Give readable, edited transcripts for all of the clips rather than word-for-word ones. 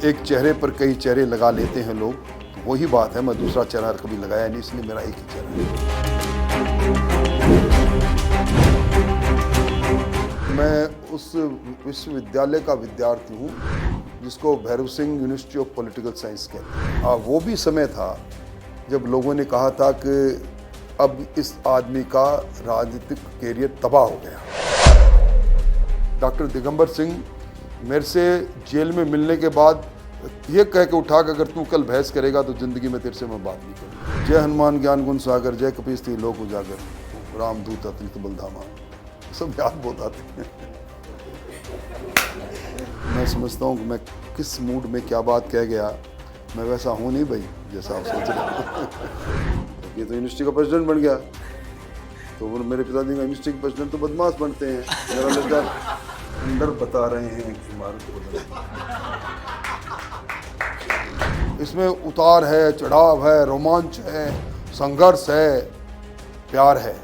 एक चेहरे पर कई चेहरे लगा लेते हैं लोग, तो वही बात है। मैं दूसरा चेहरा कभी लगाया नहीं, इसलिए मेरा एक ही चेहरा है। मैं उस विश्वविद्यालय का विद्यार्थी हूँ जिसको Bhairav Singh university of political science कहते हैं। वो भी समय था जब लोगों ने कहा था कि अब इस आदमी का राजनीतिक कैरियर तबाह हो गया। डॉक्टर दिगंबर सिंह मेरे से जेल में मिलने के बाद ये कह के उठा कि अगर तू कल बहस करेगा तो जिंदगी में तेरे से मैं बात नहीं करूँगा। जय हनुमान ज्ञान गुण सागर, जय कपीस थी लोक उजागर, रामदूत अतुलित बलधामा, सब याद बहुत आते हैं। मैं समझता हूँ कि मैं किस मूड में क्या बात कह गया, मैं वैसा हूँ नहीं भाई जैसा आप सोच रहे हैं। ये तो यूनिवर्सिटी का प्रेसिडेंट बन गया, तो मेरे पिताजी का यूनिवर्सिटी के प्रेसिडेंट तो बदमाश बनते हैं। मेरा लड़का अंदर बता रहे हैं कि इमारत। इसमें उतार है, चढ़ाव है, रोमांच है, संघर्ष है, प्यार है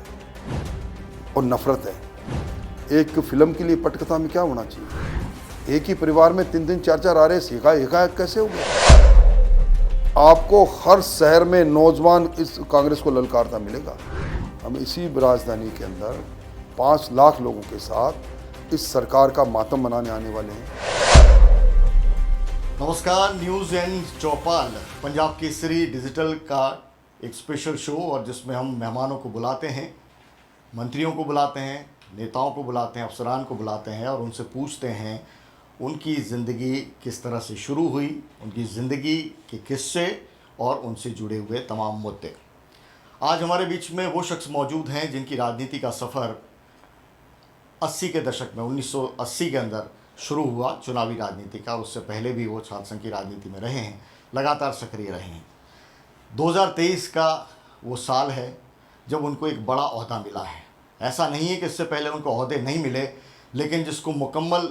और नफरत है। एक फिल्म के लिए पटकथा में क्या होना चाहिए? एक ही परिवार में 3-3 4-4 आरएस एकाएक कैसे हो गया? आपको हर शहर में नौजवान इस कांग्रेस को ललकारता मिलेगा। हम इसी राजधानी के अंदर 5 लाख लोगों के साथ इस सरकार का मातम मनाने आने वाले हैं। नमस्कार, news and Chaupal Punjab Kesari digital का एक स्पेशल शो, और जिसमें हम मेहमानों को बुलाते हैं, मंत्रियों को बुलाते हैं, नेताओं को बुलाते हैं, अफसरान को बुलाते हैं और उनसे पूछते हैं उनकी ज़िंदगी किस तरह से शुरू हुई, उनकी ज़िंदगी के किस्से और उनसे जुड़े हुए तमाम मुद्दे। आज हमारे बीच में वो शख्स मौजूद हैं जिनकी राजनीति का सफ़र 80 के दशक में 1980 के अंदर शुरू हुआ, चुनावी राजनीति का। उससे पहले भी वो छात्र संघ की राजनीति में रहे हैं, लगातार सक्रिय रहे हैं। 2023 का वो साल है जब उनको एक बड़ा ओहदा मिला है। ऐसा नहीं है कि इससे पहले उनको ओहदे नहीं मिले, लेकिन जिसको मुकम्मल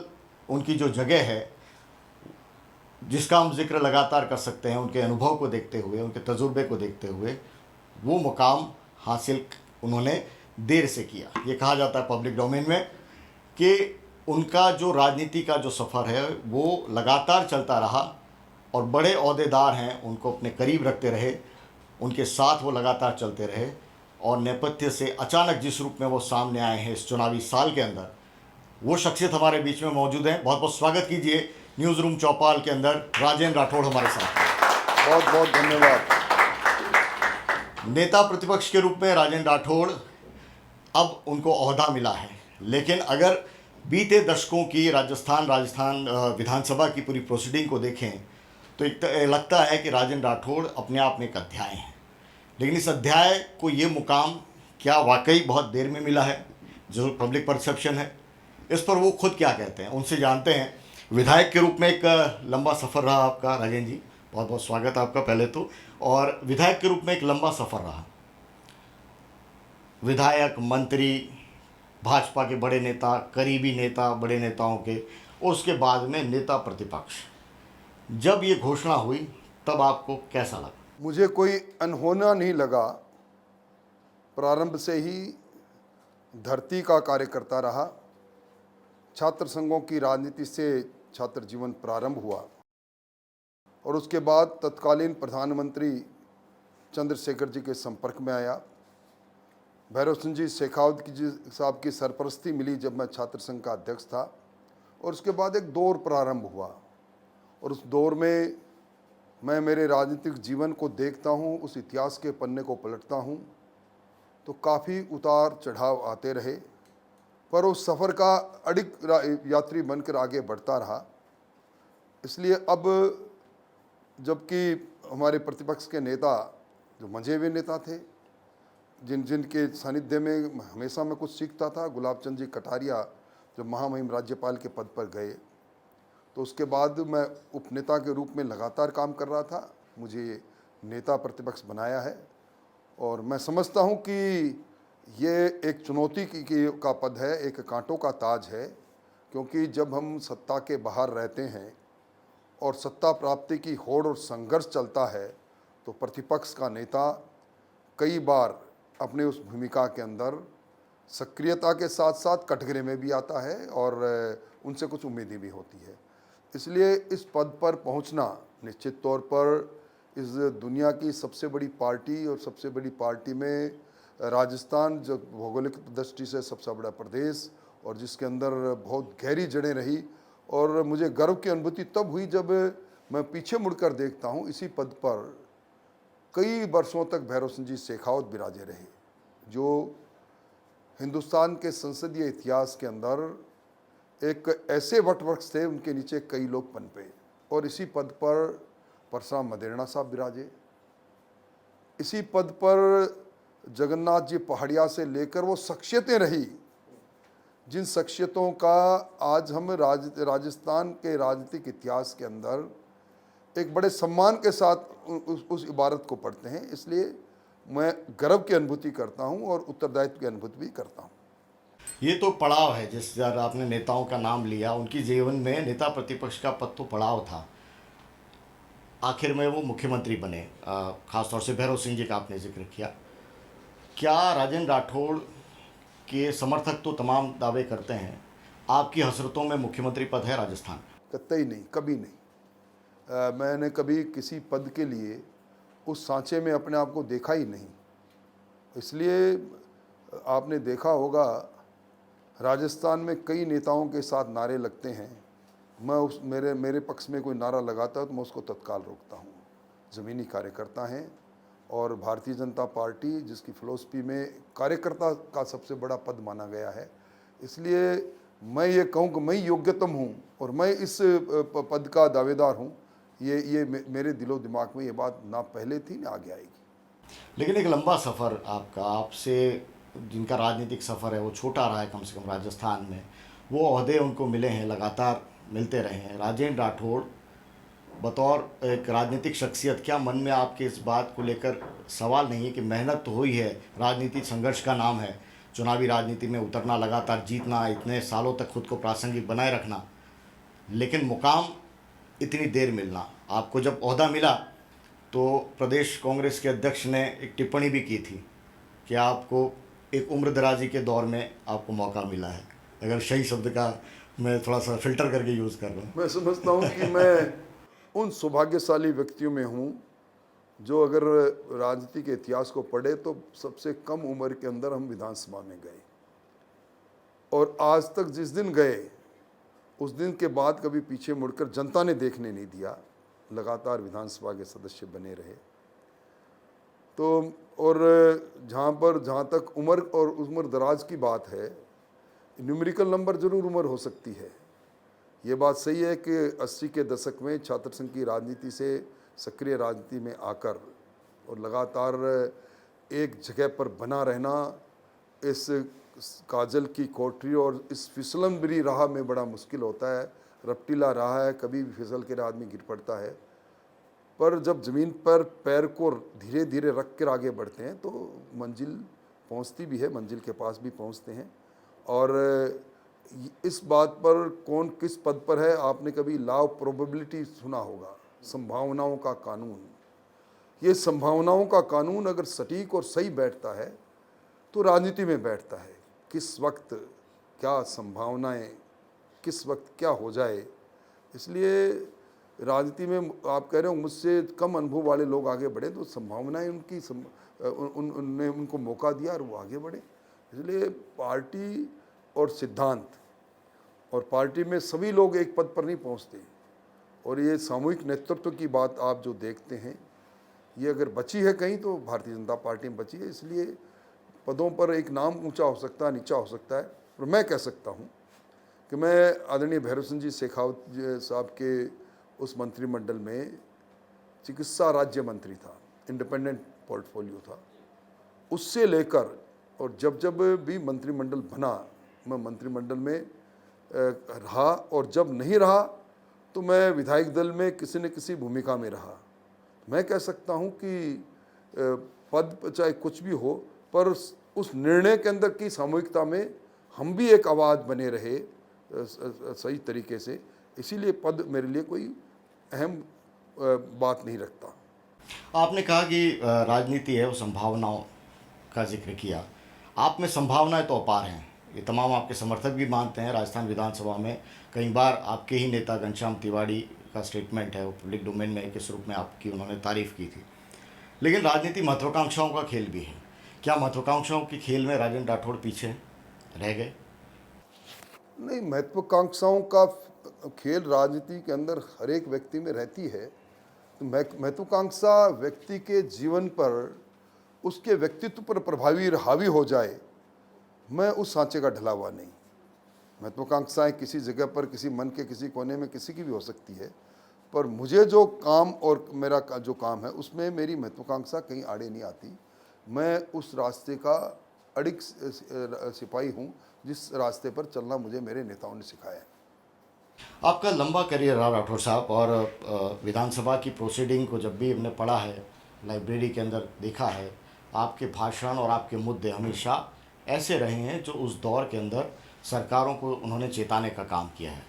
उनकी जो जगह है, जिसका हम जिक्र लगातार कर सकते हैं, उनके अनुभव को देखते हुए, उनके तजुर्बे को देखते हुए, वो मुकाम हासिल उन्होंने देर से किया। ये कहा जाता है पब्लिक डोमेन में कि उनका जो राजनीति का जो सफ़र है वो लगातार चलता रहा और बड़े ओहदेदार हैं उनको अपने करीब रखते रहे, उनके साथ वो लगातार चलते रहे, और नेपथ्य से अचानक जिस रूप में वो सामने आए हैं इस चुनावी साल के अंदर, वो शख्सियत हमारे बीच में मौजूद हैं। बहुत बहुत स्वागत कीजिए न्यूज़ रूम चौपाल के अंदर राजेंद्र राठौड़ हमारे साथ। बहुत बहुत धन्यवाद। नेता प्रतिपक्ष के रूप में राजेंद्र राठौड़, अब उनको ओहदा मिला है, लेकिन अगर बीते दशकों की राजस्थान विधानसभा की पूरी प्रोसीडिंग को देखें तो एक लगता है कि राजेंद्र राठौड़ अपने आप में एक अध्याय हैं। लेकिन इस अध्याय को ये मुकाम क्या वाकई बहुत देर में मिला है, जो पब्लिक परसेप्शन है, इस पर वो खुद क्या कहते हैं, उनसे जानते हैं। विधायक के रूप में एक लंबा सफ़र रहा आपका राजेंद्र जी, बहुत बहुत स्वागत आपका पहले तो। और विधायक के रूप में एक लंबा सफ़र रहा, विधायक, मंत्री, भाजपा के बड़े नेता, करीबी नेता, बड़े नेताओं के, और उसके बाद में नेता प्रतिपक्ष। जब ये घोषणा हुई तब आपको कैसा लगा? मुझे कोई अनहोना नहीं लगा। प्रारंभ से ही धरती का कार्यकर्ता रहा। छात्र संघों की राजनीति से छात्र जीवन प्रारंभ हुआ और उसके बाद तत्कालीन प्रधानमंत्री चंद्रशेखर जी के संपर्क में आया। भैरव सिंह जी शेखावत जी साहब की सरपरस्ती मिली जब मैं छात्र संघ का अध्यक्ष था, और उसके बाद एक दौर प्रारंभ हुआ, और उस दौर में मैं मेरे राजनीतिक जीवन को देखता हूँ, उस इतिहास के पन्ने को पलटता हूँ, तो काफ़ी उतार चढ़ाव आते रहे, पर उस सफ़र का अडिग यात्री बनकर आगे बढ़ता रहा। इसलिए अब जबकि हमारे प्रतिपक्ष के नेता जो मंझे हुए नेता थे, जिनके सानिध्य में हमेशा मैं कुछ सीखता था, गुलाब चंद जी कटारिया जब महामहिम राज्यपाल के पद पर गए तो उसके बाद मैं उपनेता के रूप में लगातार काम कर रहा था। मुझे नेता प्रतिपक्ष बनाया है और मैं समझता हूं कि ये एक चुनौती का पद है, एक कांटों का ताज है, क्योंकि जब हम सत्ता के बाहर रहते हैं और सत्ता प्राप्ति की होड़ और संघर्ष चलता है तो प्रतिपक्ष का नेता कई बार अपने उस भूमिका के अंदर सक्रियता के साथ साथ कटघरे में भी आता है और उनसे कुछ उम्मीदें भी होती है। इसलिए इस पद पर पहुंचना निश्चित तौर पर इस दुनिया की सबसे बड़ी पार्टी और सबसे बड़ी पार्टी में राजस्थान जो भौगोलिक दृष्टि से सबसे बड़ा प्रदेश और जिसके अंदर बहुत गहरी जड़ें रही, और मुझे गर्व की अनुभूति तब हुई जब मैं पीछे मुड़कर देखता हूँ इसी पद पर कई वर्षों तक भैरव सिंह जी शेखावत विराजे रहे, जो हिंदुस्तान के संसदीय इतिहास के अंदर एक ऐसे वटवृक्ष थे, उनके नीचे कई लोग पनपे। और इसी पद पर परशुराम मदेरणा साहब विराजे, इसी पद पर जगन्नाथ जी पहाड़िया से लेकर वो शख्सियतें रही जिन शख्सियतों का आज हम राजस्थान के राजनीतिक इतिहास के अंदर एक बड़े सम्मान के साथ उस इबारत को पढ़ते हैं। इसलिए मैं गर्व की अनुभूति करता हूं और उत्तरदायित्व की अनुभूति भी करता हूं। ये तो पड़ाव है, जिस तरह आपने नेताओं का नाम लिया, उनकी जीवन में नेता प्रतिपक्ष का पद तो पड़ाव था, आखिर में वो मुख्यमंत्री बने। खासतौर से भैरव सिंह जी का आपने जिक्र किया। क्या राजेंद्र राठौड़ के समर्थक तो तमाम दावे करते हैं, आपकी हसरतों में मुख्यमंत्री पद है राजस्थान? कतई नहीं, कभी नहीं। मैंने कभी किसी पद के लिए उस सांचे में अपने आप को देखा ही नहीं। इसलिए आपने देखा होगा राजस्थान में कई नेताओं के साथ नारे लगते हैं, मैं मेरे पक्ष में कोई नारा लगाता है तो मैं उसको तत्काल रोकता हूँ। ज़मीनी कार्यकर्ता हैं और भारतीय जनता पार्टी जिसकी फिलॉसफी में कार्यकर्ता का सबसे बड़ा पद माना गया है, इसलिए मैं ये कहूँ कि मैं योग्यतम हूँ और मैं इस पद का दावेदार हूँ, ये मेरे दिलो दिमाग में ये बात ना पहले थी ना आगे आएगी। लेकिन एक लंबा सफ़र आपका, आपसे जिनका राजनीतिक सफ़र है वो छोटा रहा है, कम से कम राजस्थान में वो ओहदे उनको मिले हैं, लगातार मिलते रहे हैं। राजेंद्र राठौड़ बतौर एक राजनीतिक शख्सियत, क्या मन में आपके इस बात को लेकर सवाल नहीं है कि मेहनत तो हुई है, राजनीतिक संघर्ष का नाम है, चुनावी राजनीति में उतरना, लगातार जीतना, इतने सालों तक खुद को प्रासंगिक बनाए रखना, लेकिन मुकाम इतनी देर मिलना? आपको जब ओहदा मिला तो प्रदेश कांग्रेस के अध्यक्ष ने एक टिप्पणी भी की थी कि आपको एक उम्र दराजी के दौर में आपको मौका मिला है। अगर सही शब्द का मैं थोड़ा सा फिल्टर करके यूज़ कर रहा हूँ। मैं समझता हूँ कि मैं उन सौभाग्यशाली व्यक्तियों में हूँ जो अगर राजनीति के इतिहास को पढ़े तो सबसे कम उम्र के अंदर हम विधानसभा में गए, और आज तक जिस दिन गए उस दिन के बाद कभी पीछे मुड़कर जनता ने देखने नहीं दिया, लगातार विधानसभा के सदस्य बने रहे। तो और जहाँ तक उम्र और उम्र दराज की बात है, न्यूमेरिकल नंबर जरूर उम्र हो सकती है। ये बात सही है कि 80 के दशक में छात्र संघ की राजनीति से सक्रिय राजनीति में आकर और लगातार एक जगह पर बना रहना इस काजल की कोठरी और इस फिसलन भरी राह में बड़ा मुश्किल होता है। रपटीला राह है, कभी भी फिसल कर आदमी गिर पड़ता है, पर जब ज़मीन पर पैर को धीरे धीरे रख कर आगे बढ़ते हैं तो मंजिल पहुंचती भी है, मंजिल के पास भी पहुंचते हैं। और इस बात पर कौन किस पद पर है, आपने कभी लॉ ऑफ प्रोबेबिलिटी सुना होगा, संभावनाओं का कानून। ये संभावनाओं का कानून अगर सटीक और सही बैठता है तो राजनीति में बैठता है। किस वक्त क्या संभावनाएं, किस वक्त क्या हो जाए। इसलिए राजनीति में आप कह रहे हो मुझसे कम अनुभव वाले लोग आगे बढ़े तो संभावनाएं उनकी उनने उनको मौका दिया और वो आगे बढ़े। इसलिए पार्टी और सिद्धांत और पार्टी में सभी लोग एक पद पर नहीं पहुंचते, और ये सामूहिक नेतृत्व की बात आप जो देखते हैं ये अगर बची है कहीं तो भारतीय जनता पार्टी में बची है। इसलिए पदों पर एक नाम ऊंचा हो सकता है, नीचा हो सकता है, पर मैं कह सकता हूं कि मैं आदरणीय भैरव सिंह जी शेखावत साहब के उस मंत्रिमंडल में चिकित्सा राज्य मंत्री था, इंडिपेंडेंट पोर्टफोलियो था, उससे लेकर और जब जब भी मंत्रिमंडल बना मैं मंत्रिमंडल में रहा, और जब नहीं रहा तो मैं विधायक दल में किसी न किसी भूमिका में रहा। मैं कह सकता हूं कि पद चाहे कुछ भी हो, पर उस निर्णय के अंदर की सामूहिकता में हम भी एक आवाज़ बने रहे सही तरीके से। इसीलिए पद मेरे लिए कोई अहम बात नहीं रखता। आपने कहा कि राजनीति है वो संभावनाओं का जिक्र किया, आप में संभावनाएं तो अपार हैं, ये तमाम आपके समर्थक भी मानते हैं। राजस्थान विधानसभा में कई बार आपके ही नेता घनश्याम तिवारी का स्टेटमेंट है, वो पब्लिक डोमेन में किस रूप में आपकी उन्होंने तारीफ़ की थी। लेकिन राजनीति महत्वाकांक्षाओं का खेल भी है। क्या महत्वाकांक्षाओं के खेल में राजेंद्र राठौड़ पीछे रह गए? नहीं, महत्वाकांक्षाओं का खेल राजनीति के अंदर हर एक व्यक्ति में रहती है। तो महत्वाकांक्षा व्यक्ति के जीवन पर, उसके व्यक्तित्व पर प्रभावी हावी हो जाए, मैं उस सांचे का ढला हुआ नहीं। महत्वाकांक्षाएं किसी जगह पर, किसी मन के किसी कोने में किसी की भी हो सकती है, पर मुझे जो काम और मेरा जो काम है उसमें मेरी महत्वाकांक्षा कहीं आड़े नहीं आती। मैं उस रास्ते का अडिग सिपाही हूँ जिस रास्ते पर चलना मुझे मेरे नेताओं ने सिखाया है। आपका लंबा करियर रहा राठौड़ साहब, और विधानसभा की प्रोसीडिंग को जब भी हमने पढ़ा है, लाइब्रेरी के अंदर देखा है, आपके भाषण और आपके मुद्दे हमेशा ऐसे रहे हैं जो उस दौर के अंदर सरकारों को उन्होंने चेताने का काम किया है।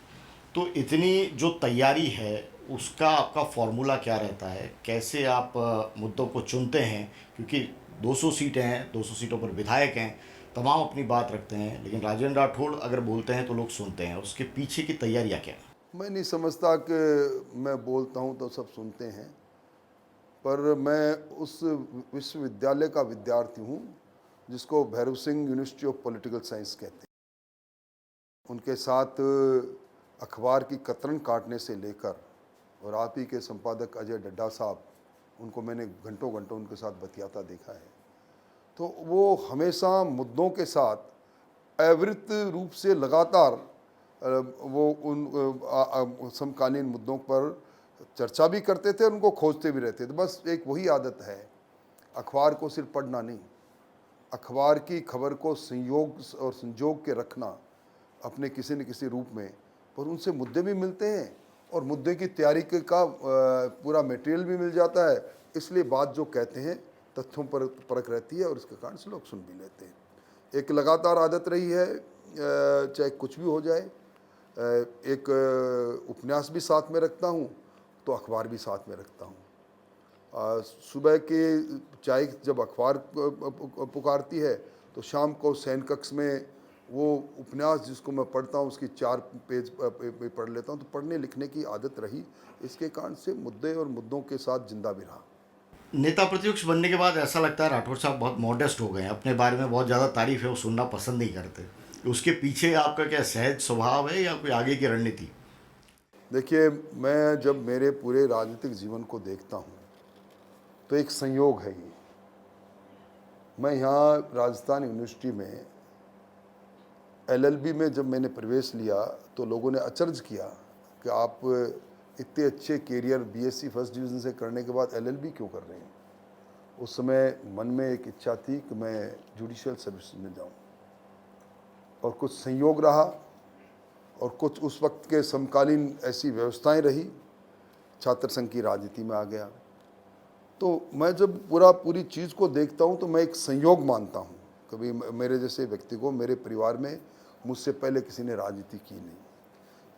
तो इतनी जो तैयारी है उसका आपका फॉर्मूला क्या रहता है? कैसे आप मुद्दों को चुनते हैं? क्योंकि 200 सीटें हैं, 200 सीटों पर विधायक हैं, तमाम अपनी बात रखते हैं, लेकिन राजेंद्र राठौड़ अगर बोलते हैं तो लोग सुनते हैं। उसके पीछे की तैयारियां क्या है? मैं नहीं समझता कि मैं बोलता हूँ तो सब सुनते हैं, पर मैं उस विश्वविद्यालय का विद्यार्थी हूँ जिसको Bhairav Singh university of political science कहते हैं। उनके साथ अखबार की कतरन काटने से लेकर, और आप ही के संपादक अजय डड्डा साहब, उनको मैंने घंटों घंटों उनके साथ बतियाता देखा है। तो वो हमेशा मुद्दों के साथ अविरत रूप से लगातार वो उन समकालीन मुद्दों पर चर्चा भी करते थे और उनको खोजते भी रहते थे। बस एक वही आदत है, अखबार को सिर्फ पढ़ना नहीं, अखबार की खबर को संयोग और संजोग के रखना अपने किसी न किसी रूप में, पर उनसे मुद्दे भी मिलते हैं और मुद्दे की तैयारी का पूरा मटेरियल भी मिल जाता है। इसलिए बात जो कहते हैं तथ्यों पर परख रहती है और इसके कारण से लोग सुन भी लेते हैं। एक लगातार आदत रही है, चाहे कुछ भी हो जाए, एक उपन्यास भी साथ में रखता हूँ तो अखबार भी साथ में रखता हूँ। सुबह के चाय जब अखबार पुकारती है तो शाम को शयन कक्ष में वो उपन्यास जिसको मैं पढ़ता हूँ उसकी 4 पेज पढ़ लेता हूँ। तो पढ़ने लिखने की आदत रही, इसके कारण से मुद्दे और मुद्दों के साथ जिंदा भी रहा। नेता प्रतिपक्ष बनने के बाद ऐसा लगता है राठौड़ साहब बहुत मॉडेस्ट हो गए हैं, अपने बारे में बहुत ज़्यादा तारीफ है वो सुनना पसंद नहीं करते। उसके पीछे आपका क्या सहज स्वभाव है या कोई आगे की रणनीति? देखिए, मैं जब मेरे पूरे राजनीतिक जीवन को देखता हूँ तो एक संयोग है ये। मैं यहाँ राजस्थान यूनिवर्सिटी में एलएलबी में जब मैंने प्रवेश लिया तो लोगों ने अचरज किया कि आप इतने अच्छे कैरियर बीएससी फर्स्ट डिवीज़न से करने के बाद एलएलबी क्यों कर रहे हैं। उस समय मन में एक इच्छा थी कि मैं जुडिशियल सर्विस में जाऊं, और कुछ संयोग रहा और कुछ उस वक्त के समकालीन ऐसी व्यवस्थाएं रही, छात्र संघ की राजनीति में आ गया। तो मैं जब पूरी चीज़ को देखता हूं तो मैं एक संयोग मानता हूं। कभी मेरे जैसे व्यक्ति को मेरे परिवार में मुझसे पहले किसी ने राजनीति की नहीं,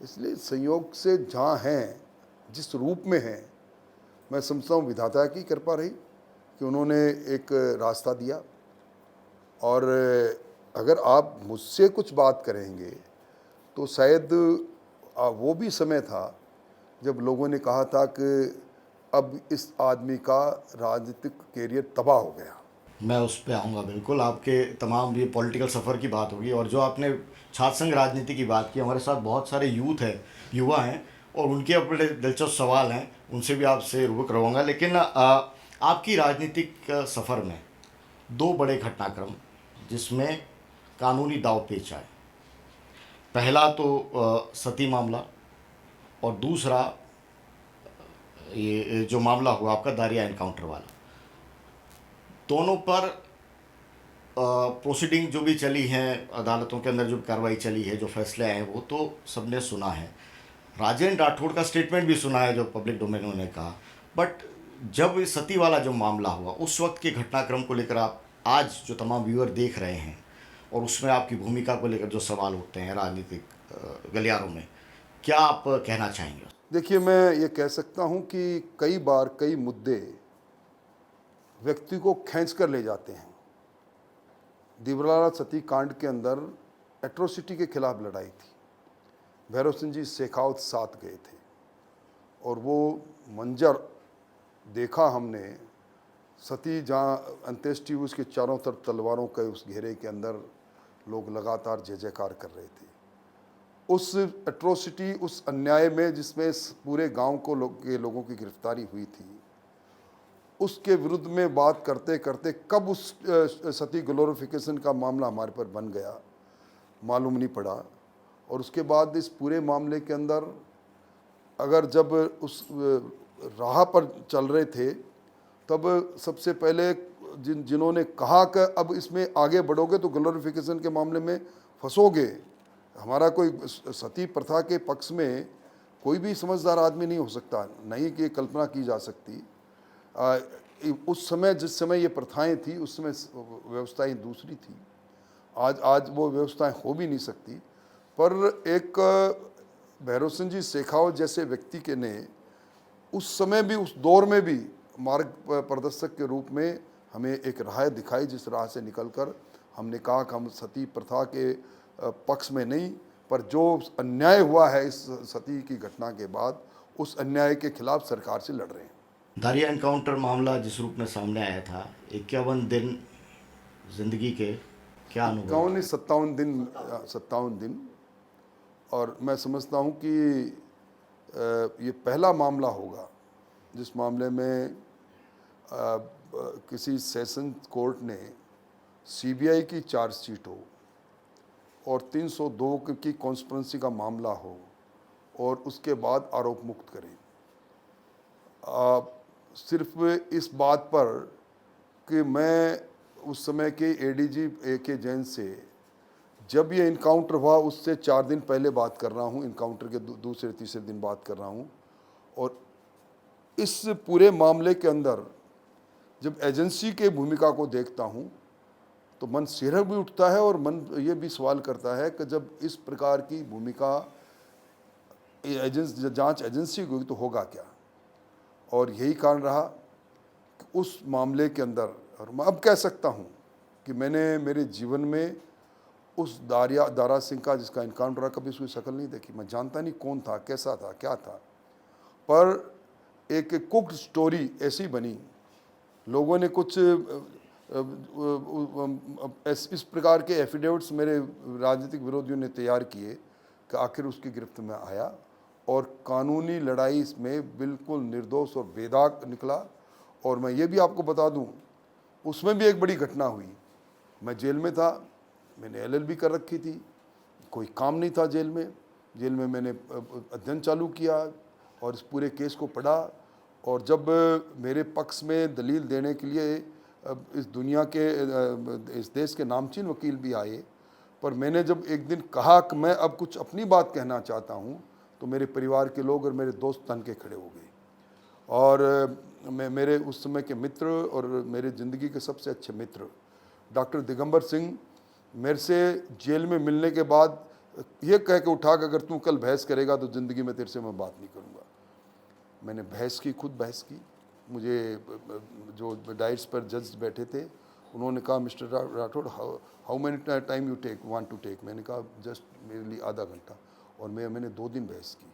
इसलिए संयोग से जहाँ हैं, जिस रूप में हैं, मैं समझता हूँ विधाता की कृपा रही कि उन्होंने एक रास्ता दिया। और अगर आप मुझसे कुछ बात करेंगे तो शायद वो भी समय था जब लोगों ने कहा था कि अब इस आदमी का राजनीतिक कैरियर तबाह हो गया। मैं उस पर आऊँगा बिल्कुल। आपके तमाम ये पॉलिटिकल सफ़र की बात होगी, और जो आपने छात्र संघ राजनीति की बात की, हमारे साथ बहुत सारे युवा हैं और उनके अपने दिलचस्प सवाल हैं, उनसे भी आपसे रूबरू करवाऊँगा। लेकिन आपकी राजनीतिक सफ़र में 2 बड़े घटनाक्रम जिसमें कानूनी दांव-पेच आए, पहला तो सती मामला और दूसरा ये जो मामला हुआ आपका दारिया एनकाउंटर वाला। दोनों पर प्रोसीडिंग जो भी चली हैं, अदालतों के अंदर जो कार्रवाई चली है, जो फैसले आए हैं, वो तो सबने सुना है। राजेंद्र राठौड़ का स्टेटमेंट भी सुना है जो पब्लिक डोमेन में उन्होंने कहा। बट जब सती वाला जो मामला हुआ, उस वक्त के घटनाक्रम को लेकर आप आज जो तमाम व्यूअर देख रहे हैं और उसमें आपकी भूमिका को लेकर जो सवाल उठते हैं राजनीतिक गलियारों में, क्या आप कहना चाहेंगे? देखिए, मैं ये कह सकता हूँ कि कई बार कई मुद्दे व्यक्ति को खींच कर ले जाते हैं। दिवराला सती कांड के अंदर एट्रोसिटी के खिलाफ लड़ाई थी। भैरव सिंह जी शेखावत साथ गए थे और वो मंजर देखा हमने, सती जहाँ अंत्येष्टि हुई उसके चारों तरफ तलवारों के उस घेरे के अंदर लोग लगातार जय जयकार कर रहे थे। उस एट्रोसिटी, उस अन्याय में जिसमें पूरे गांव को लोगों की गिरफ्तारी हुई थी, उसके विरुद्ध में बात करते करते कब उस सती ग्लोरिफिकेशन का मामला हमारे पर बन गया मालूम नहीं पड़ा। और उसके बाद इस पूरे मामले के अंदर अगर जब उस राह पर चल रहे थे तब सबसे पहले जिन्होंने कहा कि अब इसमें आगे बढ़ोगे तो ग्लोरिफिकेशन के मामले में फंसोगे, हमारा कोई सती प्रथा के पक्ष में कोई भी समझदार आदमी नहीं हो सकता, नहीं कि कल्पना की जा सकती। उस समय जिस समय ये प्रथाएं थी उस समय व्यवस्थाएं दूसरी थी। आज वो व्यवस्थाएं हो भी नहीं सकती। पर एक भैरव सिंह जी शेखावत जैसे व्यक्ति के ने उस समय भी, उस दौर में भी मार्ग प्रदर्शक के रूप में हमें एक राह दिखाई, जिस राह से निकलकर हमने कहा कि हम सती प्रथा के पक्ष में नहीं, पर जो अन्याय हुआ है इस सती की घटना के बाद, उस अन्याय के खिलाफ सरकार से लड़ रहे हैं। दारिया एनकाउंटर मामला जिस रूप में सामने आया था, 51 दिन जिंदगी के क्या अनुभव? 57 दिन। और मैं समझता हूँ कि ये पहला मामला होगा जिस मामले में किसी सेशन कोर्ट ने सीबीआई की चार्जशीट हो और 302 की कॉन्स्पिरेंसी का मामला हो और उसके बाद आरोप मुक्त करें, सिर्फ इस बात पर कि मैं उस समय के एडीजी AK जैन से जब ये इनकाउंटर हुआ उससे 4 दिन पहले बात कर रहा हूँ, इनकाउंटर के दूसरे तीसरे दिन बात कर रहा हूँ। और इस पूरे मामले के अंदर जब एजेंसी के भूमिका को देखता हूँ तो मन सिहर भी उठता है और मन ये भी सवाल करता है कि जब इस प्रकार की भूमिका जांच एजेंसी की तो होगा क्या। और यही कारण रहा कि उस मामले के अंदर, और मैं अब कह सकता हूँ कि मैंने मेरे जीवन में उस दारा सिंह का जिसका इनकाउंटर कभी उसकी शक्ल नहीं देखी, मैं जानता नहीं कौन था, कैसा था, क्या था, पर एक कुक्ड स्टोरी ऐसी बनी। लोगों ने कुछ इस प्रकार के एफिडेविट्स मेरे राजनीतिक विरोधियों ने तैयार किए कि आखिर उसकी गिरफ्त में आया और कानूनी लड़ाई इसमें बिल्कुल निर्दोष और बेदाग निकला। और मैं ये भी आपको बता दूं, उसमें भी एक बड़ी घटना हुई। मैं जेल में था, मैंने LLB कर रखी थी, कोई काम नहीं था जेल में मैंने अध्ययन चालू किया और इस पूरे केस को पढ़ा। और जब मेरे पक्ष में दलील देने के लिए इस दुनिया के, इस देश के नामचीन वकील भी आए, पर मैंने जब एक दिन कहा कि मैं अब कुछ अपनी बात कहना चाहता हूँ तो मेरे परिवार के लोग और मेरे दोस्त तन के खड़े हो गए। और मेरे उस समय के मित्र और मेरे ज़िंदगी के सबसे अच्छे मित्र डॉक्टर दिगंबर सिंह मेरे से जेल में मिलने के बाद ये कह के उठा कि अगर तू कल बहस करेगा तो ज़िंदगी में तेरे से मैं बात नहीं करूँगा। मैंने बहस की, खुद बहस की। मुझे जो डाइट्स पर जज बैठे थे उन्होंने कहा, Mister Rathore how many time you want to take. मैंने कहा जस्ट मेरे लिए आधा घंटा। और मैंने 2 दिन बहस की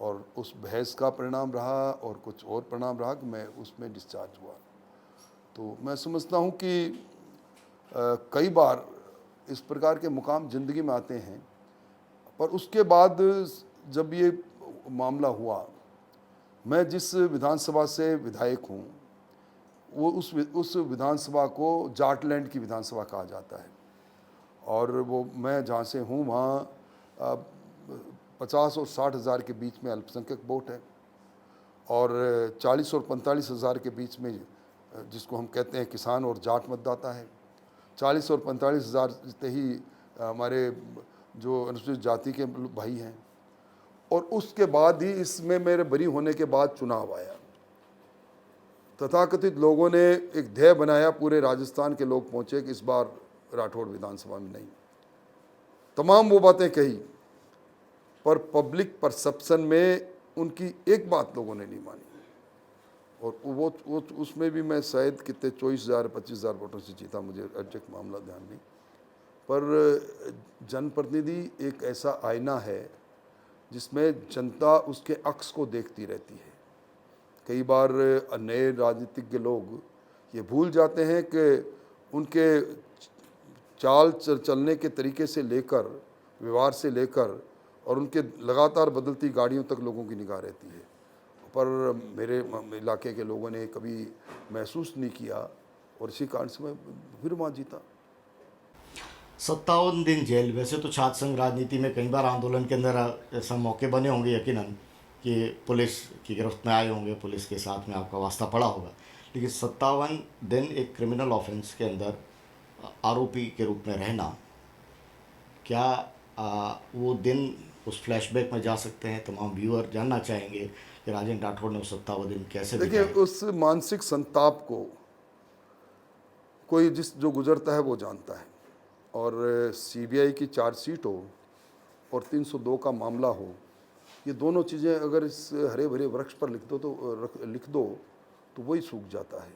और उस बहस का परिणाम रहा और कुछ और परिणाम रहा कि मैं उसमें डिस्चार्ज हुआ। तो मैं समझता हूँ कि कई बार इस प्रकार के मुकाम ज़िंदगी में आते हैं, पर उसके बाद जब ये मामला हुआ, मैं जिस विधानसभा से विधायक हूँ वो उस विधानसभा को जाटलैंड की विधानसभा कहा जाता है। और वो मैं जहाँ से हूँ वहाँ 50 और 60 हज़ार के बीच में अल्पसंख्यक वोट है और 40 और 45 हज़ार के बीच में जिसको हम कहते हैं किसान और जाट मतदाता है। 40 और 45 हज़ार जितने ही हमारे जो अनुसूचित जाति के भाई हैं। और उसके बाद ही इसमें मेरे बरी होने के बाद चुनाव आया। तथाकथित लोगों ने एक ध्येय बनाया, पूरे राजस्थान के लोग पहुँचे कि इस बार राठौड़ विधानसभा में नहीं। तमाम वो बातें कही, पर पब्लिक परसेप्शन में उनकी एक बात लोगों ने नहीं मानी। और वो उसमें भी मैं शायद कितने 24,000 25,000 वोटों से जीता, मुझे एग्जैक्ट मामला ध्यान नहीं। पर जनप्रतिनिधि एक ऐसा आईना है जिसमें जनता उसके अक्स को देखती रहती है। कई बार नए राजनीतिज्ञ लोग ये भूल जाते हैं कि उनके चाल चलने के तरीके से लेकर, व्यवहार से लेकर और उनके लगातार बदलती गाड़ियों तक लोगों की निगाह रहती है। पर मेरे इलाके के लोगों ने कभी महसूस नहीं किया और इसी कारण से मैं फिर वहाँ जीता। 57 दिन जेल। वैसे तो छात्र संघ राजनीति में कई बार आंदोलन के अंदर ऐसा मौके बने होंगे यकीनन कि पुलिस की गिरफ्त में आए होंगे, पुलिस के साथ में आपका वास्ता पड़ा होगा, लेकिन 57 दिन एक क्रिमिनल ऑफेंस के अंदर आरोपी के रूप में रहना, क्या वो दिन उस फ्लैशबैक में जा सकते हैं? तमाम व्यूअर जानना चाहेंगे कि राजेंद्र राठौड़ ने उस 57 दिन कैसे देखिए, बिताए। उस मानसिक संताप को कोई जो गुजरता है वो जानता है। और सीबीआई की चार्जशीट हो और 302 का मामला हो, ये दोनों चीज़ें अगर इस हरे भरे वृक्ष पर लिख दो तो वही सूख जाता है।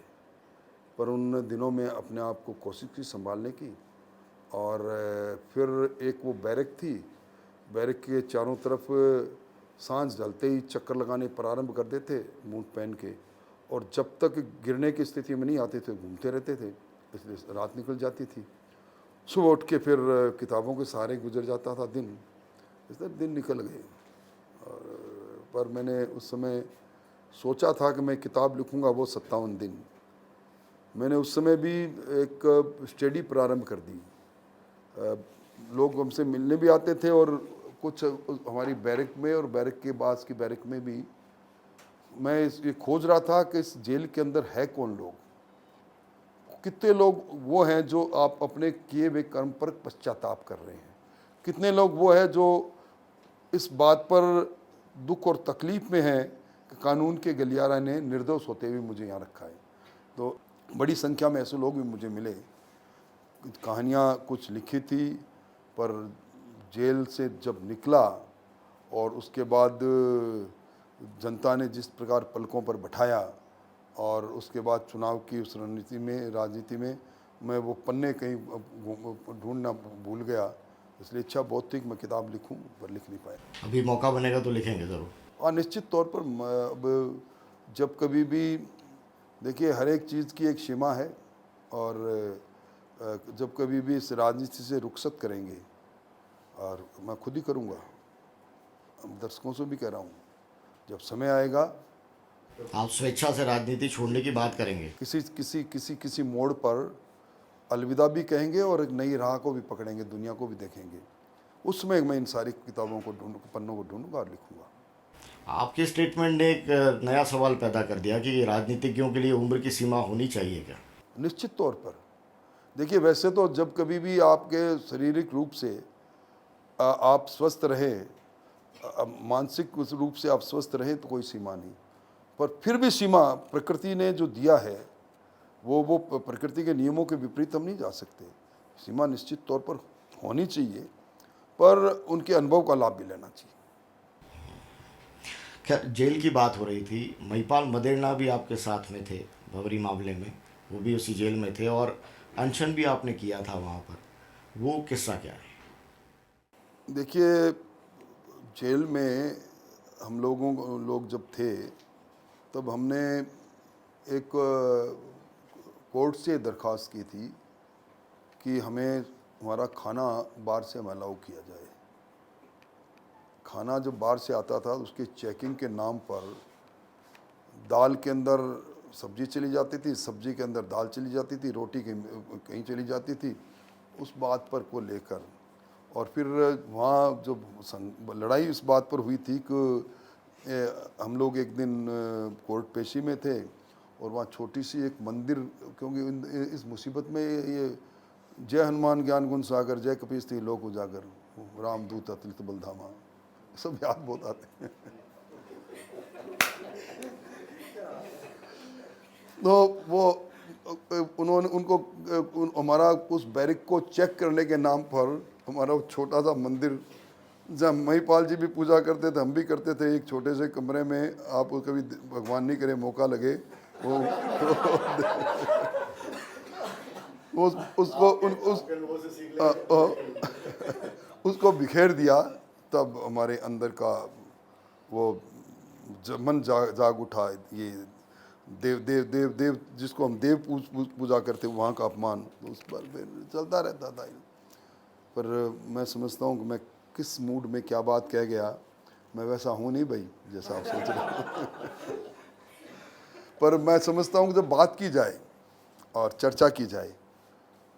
पर उन दिनों में अपने आप को कोशिश की संभालने की। और फिर एक वो बैरक थी, बैरक के चारों तरफ सांझ ढलते ही चक्कर लगाने प्रारंभ कर देते बूट पहन के, और जब तक गिरने की स्थिति में नहीं आते थे घूमते रहते थे, इसलिए रात निकल जाती थी। सुबह उठ के फिर किताबों के सहारे गुजर जाता था दिन। इस तरह दिन निकल गए। पर मैंने उस समय सोचा था कि मैं किताब लिखूंगा, वो 57 दिन। मैंने उस समय भी एक स्टडी प्रारंभ कर दी। लोग हमसे मिलने भी आते थे और कुछ हमारी बैरक में और बैरक के पास की बैरक में भी मैं ये खोज रहा था कि इस जेल के अंदर है कौन लोग, कितने लोग वो हैं जो आप अपने किए हुए कर्म पर पश्चाताप कर रहे हैं, कितने लोग वो हैं जो इस बात पर दुख और तकलीफ में हैं कि कानून के गलियारा ने निर्दोष होते हुए मुझे यहाँ रखा है। तो बड़ी संख्या में ऐसे लोग भी मुझे मिले। कहानियाँ कुछ लिखी थी, पर जेल से जब निकला और उसके बाद जनता ने जिस प्रकार पलकों पर बैठाया और उसके बाद चुनाव की उस राजनीति में मैं वो पन्ने कहीं ढूंढना भूल गया। इसलिए इच्छा बहुत थी कि मैं किताब लिखूं, पर लिख नहीं पाया। अभी मौका बनेगा तो लिखेंगे ज़रूर। और निश्चित तौर पर अब जब कभी भी, देखिए, हर एक चीज़ की एक सीमा है। और जब कभी भी इस राजनीति से रुखसत करेंगे, और मैं खुद ही करूँगा, दर्शकों से भी कह रहा हूँ, जब समय आएगा आप स्वेच्छा से राजनीति छोड़ने की बात करेंगे? किसी मोड़ पर अलविदा भी कहेंगे और एक नई राह को भी पकड़ेंगे, दुनिया को भी देखेंगे। उसमें मैं इन सारी किताबों को पन्नों को ढूंढूंगा और लिखूंगा। आपके स्टेटमेंट ने एक नया सवाल पैदा कर दिया कि राजनीतिज्ञों के लिए उम्र की सीमा होनी चाहिए क्या? निश्चित तौर पर। देखिए, वैसे तो जब कभी भी आपके शारीरिक रूप से आप स्वस्थ रहें, मानसिक रूप से आप स्वस्थ रहें तो कोई सीमा नहीं। पर फिर भी सीमा प्रकृति ने जो दिया है, वो प्रकृति के नियमों के विपरीत हम नहीं जा सकते। सीमा निश्चित तौर पर होनी चाहिए, पर उनके अनुभव का लाभ भी लेना चाहिए। खैर, जेल की बात हो रही थी, महिपाल मदेरणा भी आपके साथ में थे भवरी मामले में, वो भी उसी जेल में थे और अनशन भी आपने किया था वहाँ पर। वो किस्सा क्या है? देखिए, जेल में हम लोग जब थे, तब हमने एक कोर्ट से दरख्वास्त की थी कि हमें हमारा खाना बाहर से अलाउ किया जाए। खाना जब बाहर से आता था, उसके चेकिंग के नाम पर दाल के अंदर सब्जी चली जाती थी, सब्जी के अंदर दाल चली जाती थी, रोटी कहीं चली जाती थी। उस बात पर को लेकर और फिर वहाँ जो लड़ाई इस बात पर हुई थी कि हम लोग एक दिन कोर्ट पेशी में थे और वहाँ छोटी सी एक मंदिर, क्योंकि इस मुसीबत में ये जय हनुमान ज्ञान गुण सागर, जय कपीस लोक उजागर, रामदूत अतुलित बलधामा, सब याद बहुत आते हैं। तो वो हमारा उस बैरिक को चेक करने के नाम पर हमारा वो छोटा सा मंदिर, जहाँ महिपाल जी भी पूजा करते थे, हम भी करते थे, एक छोटे से कमरे में, आप कभी भगवान नहीं करे मौका लगे वो उसको उसको बिखेर दिया, तब हमारे अंदर का वो मन जाग उठा। ये देव देव देव देव जिसको हम देव पूजा करते, वहाँ का अपमान, तो उस पर फिर चलता रहता था। पर मैं समझता हूँ कि मैं किस मूड में क्या बात कह गया, मैं वैसा हूँ नहीं भाई जैसा आप सोच रहे हैं। पर मैं समझता हूँ कि जब बात की जाए और चर्चा की जाए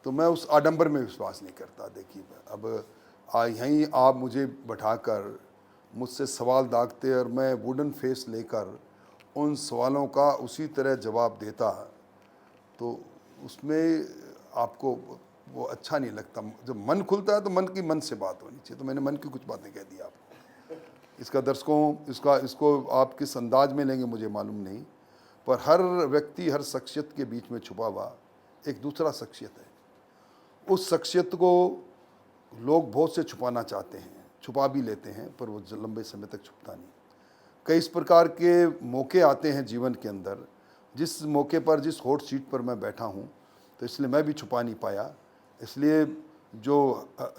तो मैं उस आडंबर में विश्वास नहीं करता। देखिए, अब यहीं आप मुझे बैठाकर मुझसे सवाल दागते और मैं वुडन फेस लेकर उन सवालों का उसी तरह जवाब देता, तो उसमें आपको वो अच्छा नहीं लगता। जब मन खुलता है तो मन की मन से बात होनी चाहिए। तो मैंने मन की कुछ बातें कह दी आपको। इसका दर्शकों इसको आप किस अंदाज में लेंगे मुझे मालूम नहीं, पर हर व्यक्ति, हर शख्सियत के बीच में छुपा हुआ एक दूसरा शख्सियत है। उस शख्सियत को लोग बहुत से छुपाना चाहते हैं, छुपा भी लेते हैं, पर वो लंबे समय तक छुपता नहीं। कई इस प्रकार के मौके आते हैं जीवन के अंदर, जिस मौके पर, जिस हॉट सीट पर मैं बैठा हूँ, तो इसलिए मैं भी छुपा नहीं पाया। इसलिए जो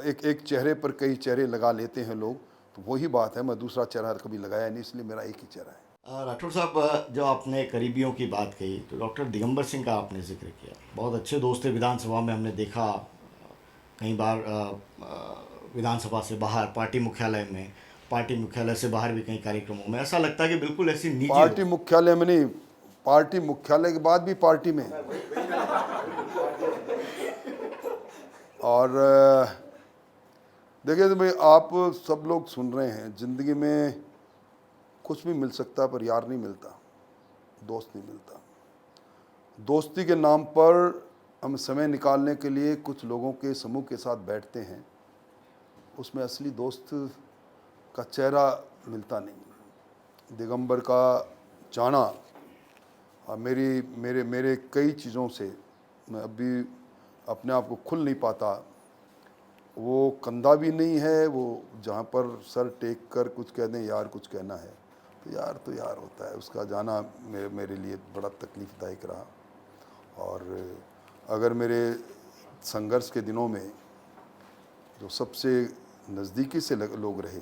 एक चेहरे पर कई चेहरे लगा लेते हैं लोग, तो वही बात है। मैं दूसरा चेहरा कभी लगाया नहीं, इसलिए मेरा एक ही चेहरा है। राठौर साहब, जो आपने करीबियों की बात कही, तो डॉक्टर दिगंबर सिंह का आपने जिक्र किया। बहुत अच्छे दोस्त थे, विधानसभा में हमने देखा कई बार, विधानसभा से बाहर, पार्टी मुख्यालय में, पार्टी मुख्यालय से बाहर भी कई कार्यक्रमों में। ऐसा लगता है कि बिल्कुल ऐसी निजी पार्टी मुख्यालय में नहीं, पार्टी मुख्यालय के बाद भी पार्टी में। और देखिए तो भाई, आप सब लोग सुन रहे हैं, ज़िंदगी में कुछ भी मिल सकता है, पर यार नहीं मिलता, दोस्त नहीं मिलता। दोस्ती के नाम पर हम समय निकालने के लिए कुछ लोगों के समूह के साथ बैठते हैं, उसमें असली दोस्त का चेहरा मिलता नहीं। दिगंबर का जाना मेरी मेरे मेरे कई चीज़ों से मैं अभी अपने आप को खुल नहीं पाता। वो कंधा भी नहीं है, वो जहाँ पर सर टेक कर कुछ कह दें यार, कुछ कहना है तो यार होता है। उसका जाना मेरे लिए बड़ा तकलीफ़दायक रहा। और अगर मेरे संघर्ष के दिनों में जो सबसे नज़दीकी से लोग रहे,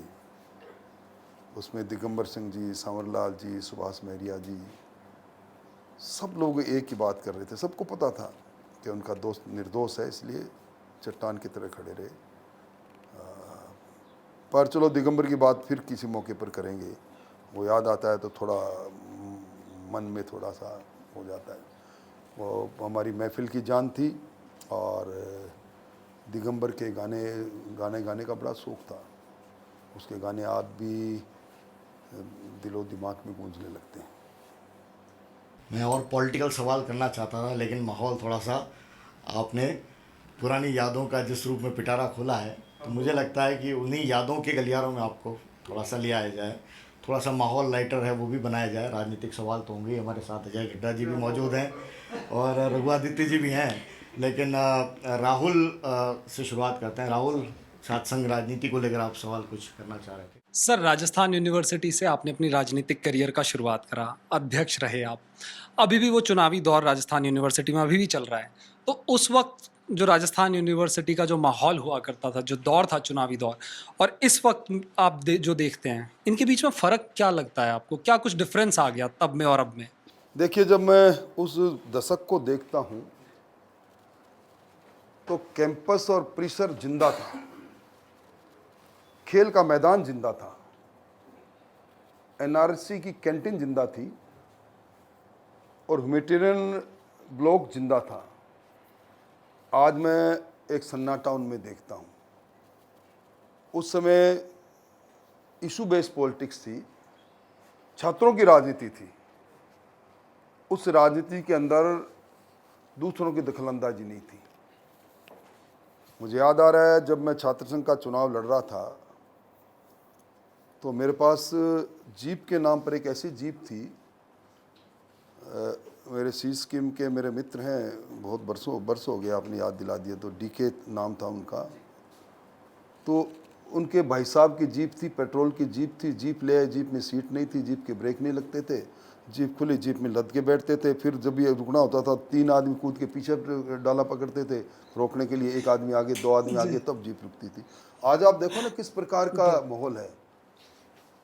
उसमें दिगंबर सिंह जी, सांवरलाल जी, सुभाष महरिया जी, सब लोग एक ही बात कर रहे थे। सबको पता था कि उनका दोस्त निर्दोष है, इसलिए चट्टान की तरह खड़े रहे। पर चलो, दिगंबर की बात फिर किसी मौके पर करेंगे। वो याद आता है तो थोड़ा मन में थोड़ा सा हो जाता है। वो हमारी महफिल की जान थी और दिगंबर के गाने का बड़ा शौक़ था। उसके गाने आज भी दिलो दिमाग में गूंजने लगते हैं। मैं और पॉलिटिकल सवाल करना चाहता था, लेकिन माहौल थोड़ा सा, आपने पुरानी यादों का जिस रूप में पिटारा खोला है, तो मुझे लगता है कि उन्हीं यादों के गलियारों में आपको थोड़ा सा ले आया जाए, थोड़ा सा माहौल लाइटर है वो भी बनाया जाए। राजनीतिक सवाल तो होंगे। हमारे साथ अजय गड्ढा जी भी मौजूद हैं और रघुआदित्य जी भी हैं, लेकिन राहुल से शुरुआत करते हैं। राहुल, छात्र संघ राजनीति को लेकर आप सवाल कुछ करना चाह रहे थे। सर, राजस्थान यूनिवर्सिटी से आपने अपनी राजनीतिक करियर का शुरुआत करा, अध्यक्ष रहे आप। अभी भी वो चुनावी दौर राजस्थान यूनिवर्सिटी में अभी भी चल रहा है। तो उस वक्त जो राजस्थान यूनिवर्सिटी का जो माहौल हुआ करता था, जो दौर था चुनावी दौर, और इस वक्त आप जो देखते हैं, इनके बीच में फ़र्क क्या लगता है आपको? क्या कुछ डिफरेंस आ गया तब में और अब में? देखिए, जब मैं उस दशक को देखता हूँ तो कैंपस और परिसर जिंदा था, खेल का मैदान जिंदा था, एनआरसी की कैंटीन जिंदा थी और ह्यूमैनिटेरियन ब्लॉक जिंदा था। आज मैं एक सन्नाटा उनमें देखता हूँ। उस समय इशू बेस्ड पॉलिटिक्स थी, छात्रों की राजनीति थी। उस राजनीति के अंदर दूसरों की दखलंदाजी नहीं थी। मुझे याद आ रहा है, जब मैं छात्र संघ का चुनाव लड़ रहा था तो मेरे पास जीप के नाम पर एक ऐसी जीप थी। मेरे सी स्कीम के मेरे मित्र हैं, बहुत बरसों हो गया, आपने याद दिला दिया, तो डीके नाम था उनका। तो उनके भाई साहब की जीप थी, पेट्रोल की जीप थी, जीप ले आए, जीप में सीट नहीं थी, जीप के ब्रेक नहीं लगते थे, जीप खुली, जीप में लद के बैठते थे। फिर जब ये रुकना होता था 3 आदमी कूद के पीछे डाला पकड़ते थे रोकने के लिए, 1 आदमी आगे 2 आदमी आगे, तब जीप रुकती थी। आज आप देखो ना किस प्रकार का माहौल है।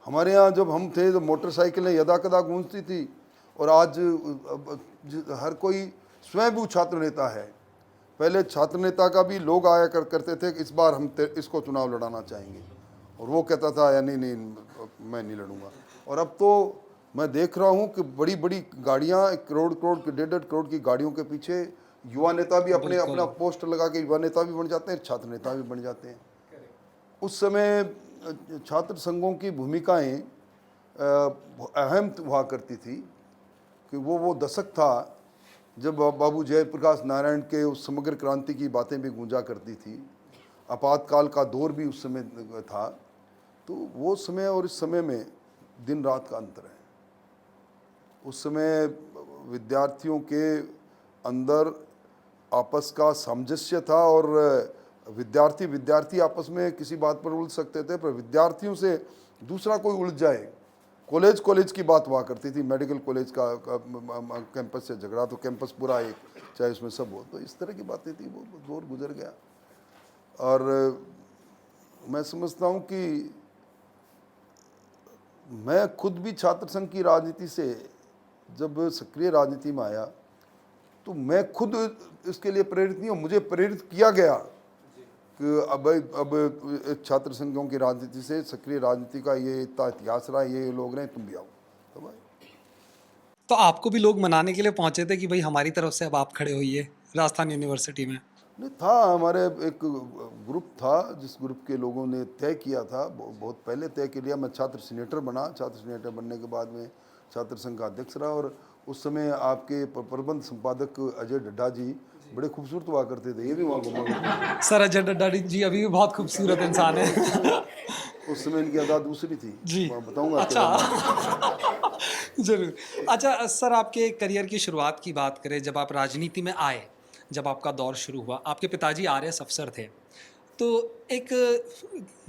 हमारे यहाँ जब हम थे तो मोटरसाइकिलें यदा कदा गूंजती थी, और आज हर कोई स्वयं भी छात्र नेता है। पहले छात्र नेता का भी लोग आया करते थे कि इस बार हम इसको चुनाव लड़ाना चाहेंगे, और वो कहता था या नहीं मैं नहीं लड़ूंगा। और अब तो मैं देख रहा हूँ कि बड़ी बड़ी गाड़ियाँ, 1 करोड़ के 1.5 करोड़ की गाड़ियों के पीछे युवा नेता भी अपना पोस्टर लगा के युवा नेता भी बन जाते हैं, छात्र नेता भी बन जाते हैं। उस समय छात्र संघों की भूमिकाएं अहम हुआ करती थी कि वो दशक था जब बाबू जयप्रकाश नारायण के उस समग्र क्रांति की बातें भी गूंजा करती थी। आपातकाल का दौर भी उस समय था। तो वो समय और इस समय में दिन रात का अंतर है। उस समय विद्यार्थियों के अंदर आपस का सामंजस्य था, और विद्यार्थी आपस में किसी बात पर उलझ सकते थे, पर विद्यार्थियों से दूसरा कोई उलझ जाए, कॉलेज की बात हुआ करती थी। मेडिकल कॉलेज का कैंपस से झगड़ा तो कैंपस पूरा एक, चाहे उसमें सब हो, तो इस तरह की बातें थी। वो दौर गुजर गया। और मैं समझता हूँ कि मैं खुद भी छात्र संघ की राजनीति से जब सक्रिय राजनीति में आया, तो मैं खुद इसके लिए प्रेरित नहीं हूँ, मुझे प्रेरित किया गया कि अब छात्र संघों की राजनीति से, सक्रिय राजनीति का ये इतना इतिहास रहा, ये लोग रहे, तुम भी आओ। तो भाई, तो आपको भी लोग मनाने के लिए पहुंचे थे कि भाई हमारी तरफ से अब आप खड़े होइए राजस्थान यूनिवर्सिटी में? नहीं था, हमारे एक ग्रुप था जिस ग्रुप के लोगों ने तय किया था, बहुत पहले तय कर लिया। मैं छात्र सीनेटर बना, छात्र सीनेटर बनने के बाद में छात्र संघ का अध्यक्ष रहा। और उस समय आपके प्रबंध संपादक अजय डड्डा जी बड़े खूबसूरत हुआ करते थे, ये भी वहाँ घूमा। सर अजय डड्डा जी अभी भी बहुत खूबसूरत इंसान है। उस समय इनकी अदा दूसरी थी जी, मैं बताऊंगा। अच्छा। जरूर। अच्छा सर, आपके करियर की शुरुआत की बात करें, जब आप राजनीति में आए, जब आपका दौर शुरू हुआ, आपके पिताजी आरएस अफसर थे, तो एक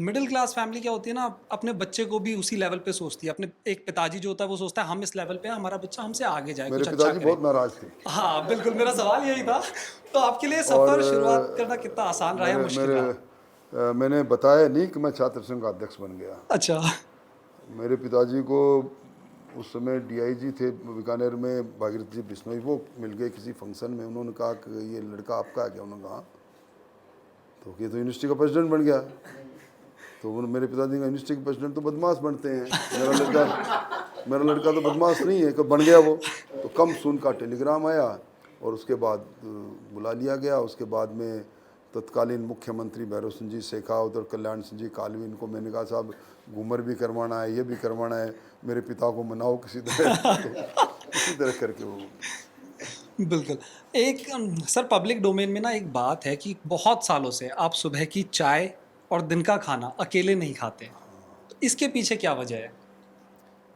मिडिल क्लास फैमिली क्या होती है ना, अपने बच्चे को भी उसी लेवल पे सोचती है। अपने एक पिताजी जो होता है वो सोचता है हम इस लेवल पे हैं, हमारा बच्चा हमसे आगे जाए, मेरे कुछ अच्छा पिताजी करे। बहुत नाराज थे। हाँ बिल्कुल, मेरा सवाल यही था। तो आपके लिए सफर शुरुआत करना कितना आसान रहा या मुश्किल रहा? मैंने बताया नहीं कि मैं छात्र संघ का अध्यक्ष बन गया। अच्छा। मेरे पिताजी को उस समय डीआईजी थे बीकानेर में, भागीरथ जी बिश्नोई, वो मिल गए किसी फंक्शन में। उन्होंने कहा कि ये लड़का आपका है क्या? उन्होंने कहा तो ये तो यूनिवर्सिटी का प्रेसिडेंट बन गया। तो मेरे पिताजी का यूनिवर्सिटी के प्रेसिडेंट तो बदमाश बनते हैं, मेरा लड़का तो बदमाश नहीं है, कब बन गया वो। तो कम सुन का टेलीग्राम आया, और उसके बाद बुला लिया गया। उसके बाद में तत्कालीन मुख्यमंत्री भैरव सिंह जी शेखावत और कल्याण सिंह जी कालवी, इनको मैंने कहा साहब घूमर भी करवाना है, ये भी करवाना है, मेरे पिता को मनाओ किसी तरह। इसी तरह करके वो बिल्कुल। एक सर, पब्लिक डोमेन में ना एक बात है कि बहुत सालों से आप सुबह की चाय और दिन का खाना अकेले नहीं खाते, तो इसके पीछे क्या वजह है?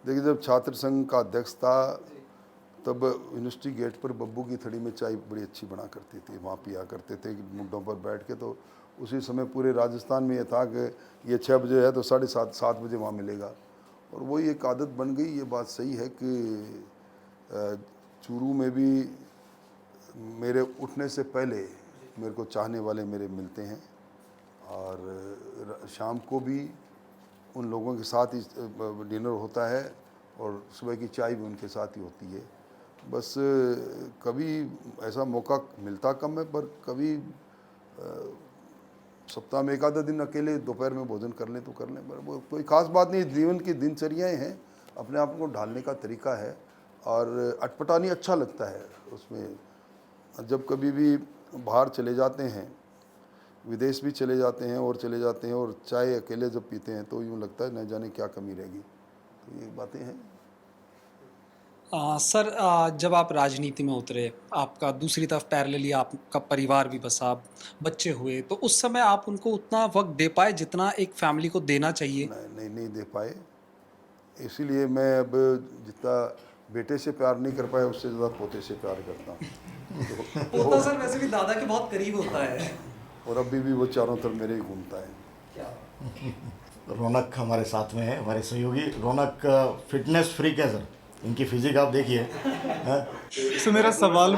देखिए, जब छात्र संघ का अध्यक्ष था तब यूनिवर्सिटी गेट पर बब्बू की थड़ी में चाय बड़ी अच्छी बना करती थी, वहाँ पिया करते थे मुड्डों पर बैठ के। तो उसी समय पूरे राजस्थान में ये था कि ये 6 बजे है तो 7:30 बजे वहाँ मिलेगा, और वही एक आदत बन गई। ये बात सही है कि चूरू में भी मेरे उठने से पहले मेरे को चाहने वाले मेरे मिलते हैं, और शाम को भी उन लोगों के साथ ही डिनर होता है, और सुबह की चाय भी उनके साथ ही होती है। बस कभी ऐसा मौका मिलता कम है, पर कभी सप्ताह में 1 आधा दिन अकेले दोपहर में भोजन कर लें तो कर लें, पर वो कोई ख़ास बात नहीं। जीवन की दिनचर्याएँ हैं, अपने आप को ढालने का तरीका है, और अटपटानी अच्छा लगता है उसमें। जब कभी भी बाहर चले जाते हैं, विदेश भी चले जाते हैं और चले जाते हैं, और चाय अकेले जब पीते हैं तो यूँ लगता है न जाने क्या कमी रहेगी। तो ये बातें हैं। सर, जब आप राजनीति में उतरे, आपका दूसरी तरफ पैरेलली आपका परिवार भी बसा, बच्चे हुए, तो उस समय आप उनको उतना वक्त दे पाए जितना एक फैमिली को देना चाहिए? नहीं दे पाए। इसीलिए मैं अब जितना बेटे से प्यार नहीं कर पाया, उससे ज़्यादा पोते से प्यार करता हूँ। पोता सर वैसे भी दादा के बहुत करीब होता है। और अभी भी वो चारों तरफ मेरे ही घूमता है। रौनक हमारे साथ में है, हमारे सहयोगी। रौनक फिटनेस फ्रीक है सर, इनकी फिजिक आप देखिए। हाँ? सर मेरा सवाल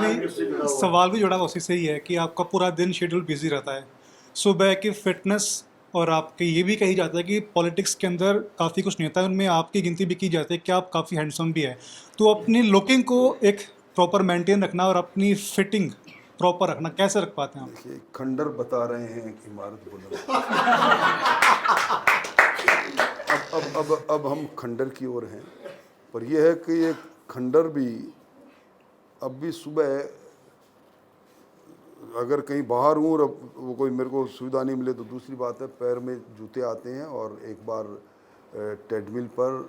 भी जुड़ा हुआ उसी से ही है कि आपका पूरा दिन शेड्यूल बिजी रहता है, सुबह की फिटनेस, और आपके ये भी कही जाता है कि पॉलिटिक्स के अंदर काफ़ी कुछ नेता हैं उनमें आपकी गिनती भी की जाती है कि आप काफ़ी हैंडसम भी है। तो अपनी लुकिंग को एक प्रॉपर मेंटेन रखना और अपनी फिटिंग प्रॉपर रखना कैसे रख पाते हैं आप? देखिए, खंडर बता रहे हैं कि इमारत बुलंद। अब हम खंडर की ओर हैं, पर यह है कि ये खंडर भी अब भी सुबह अगर कहीं बाहर हूँ और वो कोई मेरे को सुविधा नहीं मिले तो दूसरी बात है, पैर में जूते आते हैं और एक बार ट्रेडमिल पर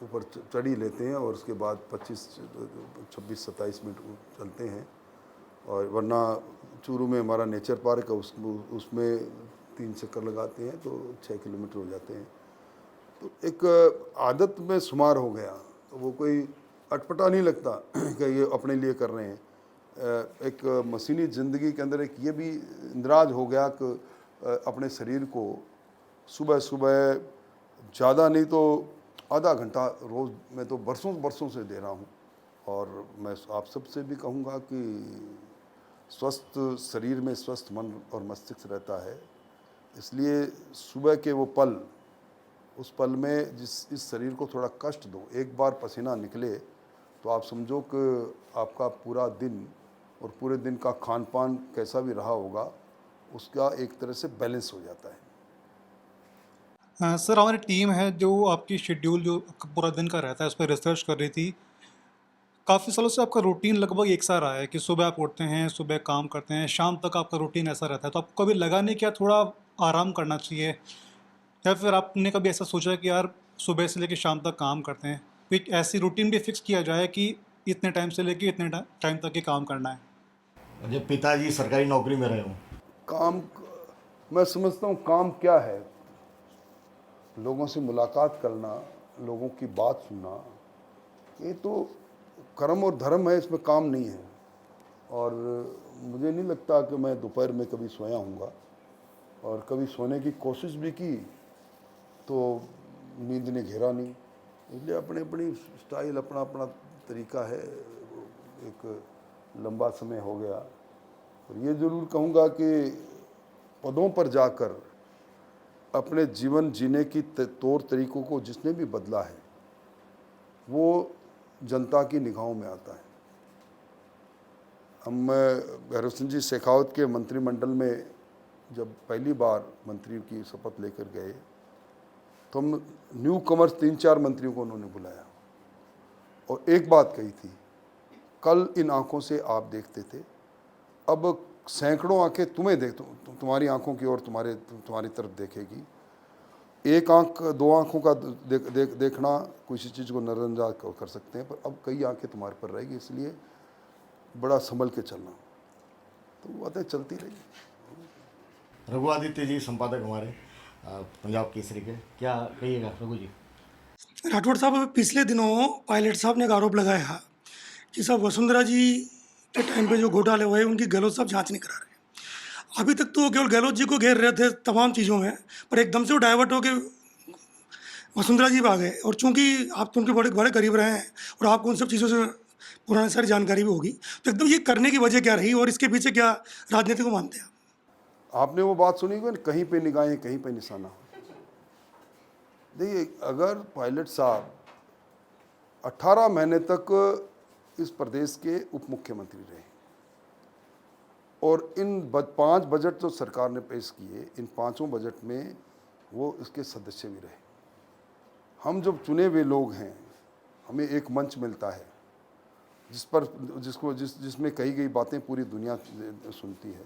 ऊपर चढ़ी लेते हैं और उसके बाद 26-27 मिनट चलते हैं। और वरना चूरू में हमारा नेचर पार्क है, उसमें 3 चक्कर लगाते हैं तो 6 किलोमीटर हो जाते हैं। तो एक आदत में शुमार हो गया, तो वो कोई अटपटा नहीं लगता कि ये अपने लिए कर रहे हैं। एक मशीनी ज़िंदगी के अंदर एक ये भी इंदराज हो गया कि अपने शरीर को सुबह सुबह ज़्यादा नहीं तो आधा घंटा रोज़ मैं तो बरसों से दे रहा हूँ। और मैं आप सबसे भी कहूँगा कि स्वस्थ शरीर में स्वस्थ मन और मस्तिष्क रहता है, इसलिए सुबह के वो पल, उस पल में इस शरीर को थोड़ा कष्ट दो, एक बार पसीना निकले तो आप समझो कि आपका पूरा दिन और पूरे दिन का खान पान कैसा भी रहा होगा उसका एक तरह से बैलेंस हो जाता है। सर हमारी टीम है जो आपकी शेड्यूल जो आपका पूरा दिन का रहता है उस पर रिसर्च कर रही थी। काफ़ी सालों से आपका रूटीन लगभग एक सा रहा है कि सुबह आप उठते हैं, सुबह काम करते हैं, शाम तक आपका रूटीन ऐसा रहता है। तो आपको कभी लगा नहीं क्या थोड़ा आराम करना चाहिए, या फिर आपने कभी ऐसा सोचा कि यार सुबह से लेकर शाम तक काम करते हैं, एक ऐसी रूटीन भी फिक्स किया जाए कि इतने टाइम से लेकर इतने टाइम तक ही काम करना है? जब पिताजी सरकारी नौकरी में रहे हों। काम, मैं समझता हूँ काम क्या है, लोगों से मुलाकात करना, लोगों की बात सुनना, ये तो कर्म और धर्म है, इसमें काम नहीं है। और मुझे नहीं लगता कि मैं दोपहर में कभी सोया हूँगा, और कभी सोने की कोशिश भी की तो नींद ने घेरा नहीं। इसलिए अपनी अपनी स्टाइल, अपना अपना तरीका है। एक लंबा समय हो गया, और ये ज़रूर कहूँगा कि पदों पर जाकर अपने जीवन जीने की तौर तरीक़ों को जिसने भी बदला है वो जनता की निगाहों में आता है। हम भैरव सिंह जी शेखावत के मंत्रिमंडल में जब पहली बार मंत्री की शपथ लेकर गए तो हम न्यू कमर्स 3-4 मंत्रियों को उन्होंने बुलाया और एक बात कही थी, कल इन आँखों से आप देखते थे, अब सैकड़ों आंखें तुम्हें तुम्हारी आंखों की ओर तुम्हारी तरफ देखेगी। एक आंख, 2 आंखों का देखना किसी चीज़ को नज़रअंदाज कर सकते हैं, पर अब कई आंखें तुम्हारे पर रहेगी, इसलिए बड़ा संभल के चलना। तो बातें चलती रही। रघु आदित्य जी संपादक हमारे पंजाब केसरी के, क्या कहिएगा रघु जी? राठौड़ साहब, पिछले दिनों पायलट साहब ने एक आरोप लगाया कि सब वसुंधरा जी के टाइम पे जो घोटाले हुए उनकी गहलोत साहब जांच नहीं करा रहे। अभी तक तो केवल गहलोत जी को घेर रहे थे तमाम चीज़ों में, पर एकदम से वो डाइवर्ट होके वसुंधरा जी आ गए। और चूंकि आप तो उनके बड़े बड़े करीब रहे हैं और आपको उन सब चीज़ों से पुरानी सारी जानकारी भी होगी, तो एकदम ये करने की वजह क्या रही और इसके पीछे क्या राजनीति को मानते हैं? आपने वो बात सुनी कि कहीं पे निगाहें कहीं पे निशाना। देखिए, अगर पायलट साहब 18 महीने तक इस प्रदेश के उप मुख्यमंत्री रहे और इन 5 बजट जो सरकार ने पेश किए, इन 5 बजट में वो इसके सदस्य भी रहे। हम जब चुने हुए लोग हैं, हमें एक मंच मिलता है जिसमें कही गई बातें पूरी दुनिया सुनती है।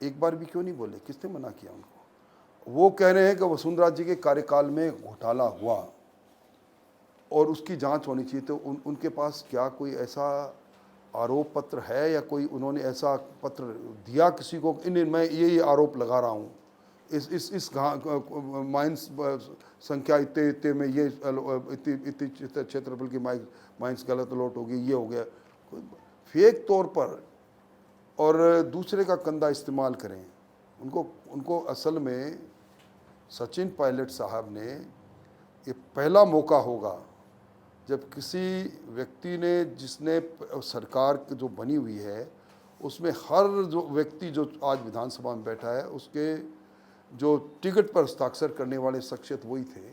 एक बार भी क्यों नहीं बोले? किसने मना किया उनको? वो कह रहे हैं कि वसुंधरा जी के कार्यकाल में घोटाला हुआ और उसकी जांच होनी चाहिए। तो उनके पास क्या कोई ऐसा आरोप पत्र है या कोई उन्होंने ऐसा पत्र दिया किसी को? मैं ये आरोप लगा रहा हूँ, इस माइंस संख्या इतने में ये इतनी क्षेत्रफल की माइंस गलत अलॉट होगी, ये हो गया, फेक तौर पर, और दूसरे का कंधा इस्तेमाल करें। उनको असल में सचिन पायलट साहब ने ये पहला मौका होगा जब किसी व्यक्ति ने जिसने सरकार जो बनी हुई है उसमें हर जो व्यक्ति जो आज विधानसभा में बैठा है उसके जो टिकट पर हस्ताक्षर करने वाले शख्सियत वही थे,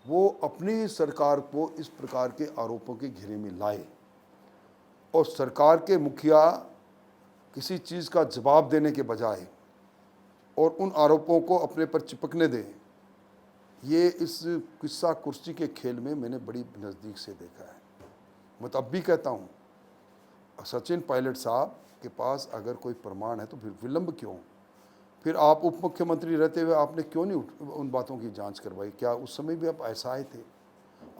वो अपनी सरकार को इस प्रकार के आरोपों के घेरे में लाए और सरकार के मुखिया किसी चीज़ का जवाब देने के बजाय और उन आरोपों को अपने पर चिपकने दें। ये इस किस्सा कुर्सी के खेल में मैंने बड़ी नज़दीक से देखा है। मैं तो अब भी कहता हूँ, सचिन पायलट साहब के पास अगर कोई प्रमाण है तो फिर विलंब क्यों? फिर आप उप मुख्यमंत्री रहते हुए आपने क्यों नहीं उन बातों की जांच करवाई? क्या उस समय भी आप ऐसा आए थे?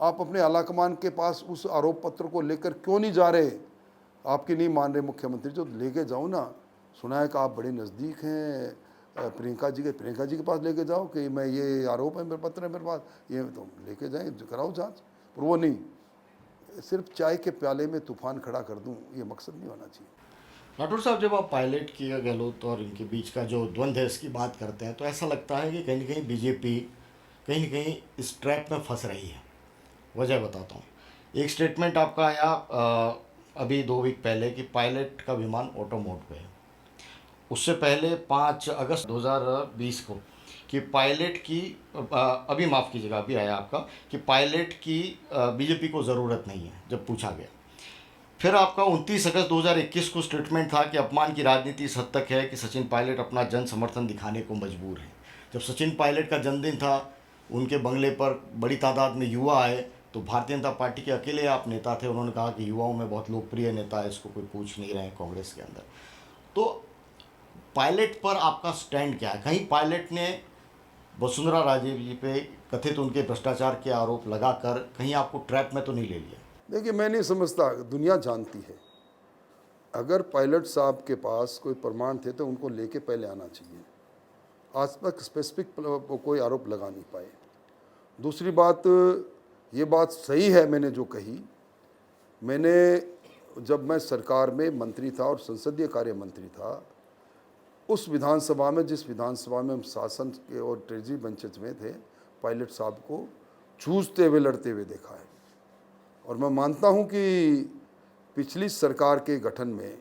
आप अपने आलाकमान के पास उस आरोप पत्र को लेकर क्यों नहीं जा रहे? आपकी नहीं मान रहे मुख्यमंत्री, जो लेके जाओ ना। सुना है कि आप बड़े नज़दीक हैं प्रियंका जी के पास लेके जाओ कि मैं ये आरोप है, मेरे पत्र है मेरे पास, ये तो लेके जाएं, कराओ जांच। पर वो नहीं, सिर्फ चाय के प्याले में तूफान खड़ा कर दूं, ये मकसद नहीं होना चाहिए। राठौर साहब, जब आप पायलट की या गहलोत और इनके बीच का जो द्वंद्व है इसकी बात करते हैं तो ऐसा लगता है कि कहीं न कहीं बीजेपी कहीं न कहीं इस ट्रैप में फंस रही है। वजह बताता हूँ। एक स्टेटमेंट आपका आया अभी 2 वीक पहले कि पायलट का विमान ऑटो मोड पे है। उससे पहले 5 अगस्त 2020 को कि पायलट की अभी माफ़ कीजिएगा, अभी आया आपका कि पायलट की बीजेपी को ज़रूरत नहीं है, जब पूछा गया। फिर आपका 29 अगस्त 2021 को स्टेटमेंट था कि अपमान की राजनीति इस हद तक है कि सचिन पायलट अपना जन समर्थन दिखाने को मजबूर है। जब सचिन पायलट का जन्मदिन था, उनके बंगले पर बड़ी तादाद में युवा आए, तो भारतीय जनता पार्टी के अकेले आप नेता थे, उन्होंने कहा कि युवाओं में बहुत लोकप्रिय नेता है, इसको कोई पूछ नहीं रहे हैं कांग्रेस के अंदर। तो पायलट पर आपका स्टैंड क्या है? कहीं पायलट ने वसुंधरा राजे जी पे कथित उनके भ्रष्टाचार के आरोप लगाकर कहीं आपको ट्रैप में तो नहीं ले लिया? देखिए, मैं नहीं समझता, दुनिया जानती है। अगर पायलट साहब के पास कोई प्रमाण थे तो उनको लेके पहले आना चाहिए। आज तक स्पेसिफिक कोई आरोप लगा नहीं पाए। दूसरी बात, ये बात सही है मैंने जो कही, मैंने जब मैं सरकार में मंत्री था और संसदीय कार्य मंत्री था, उस विधानसभा में, जिस विधानसभा में हम शासन के और ट्रेजरी बेंचेज में थे, पायलट साहब को जूझते हुए लड़ते हुए देखा है। और मैं मानता हूं कि पिछली सरकार के गठन में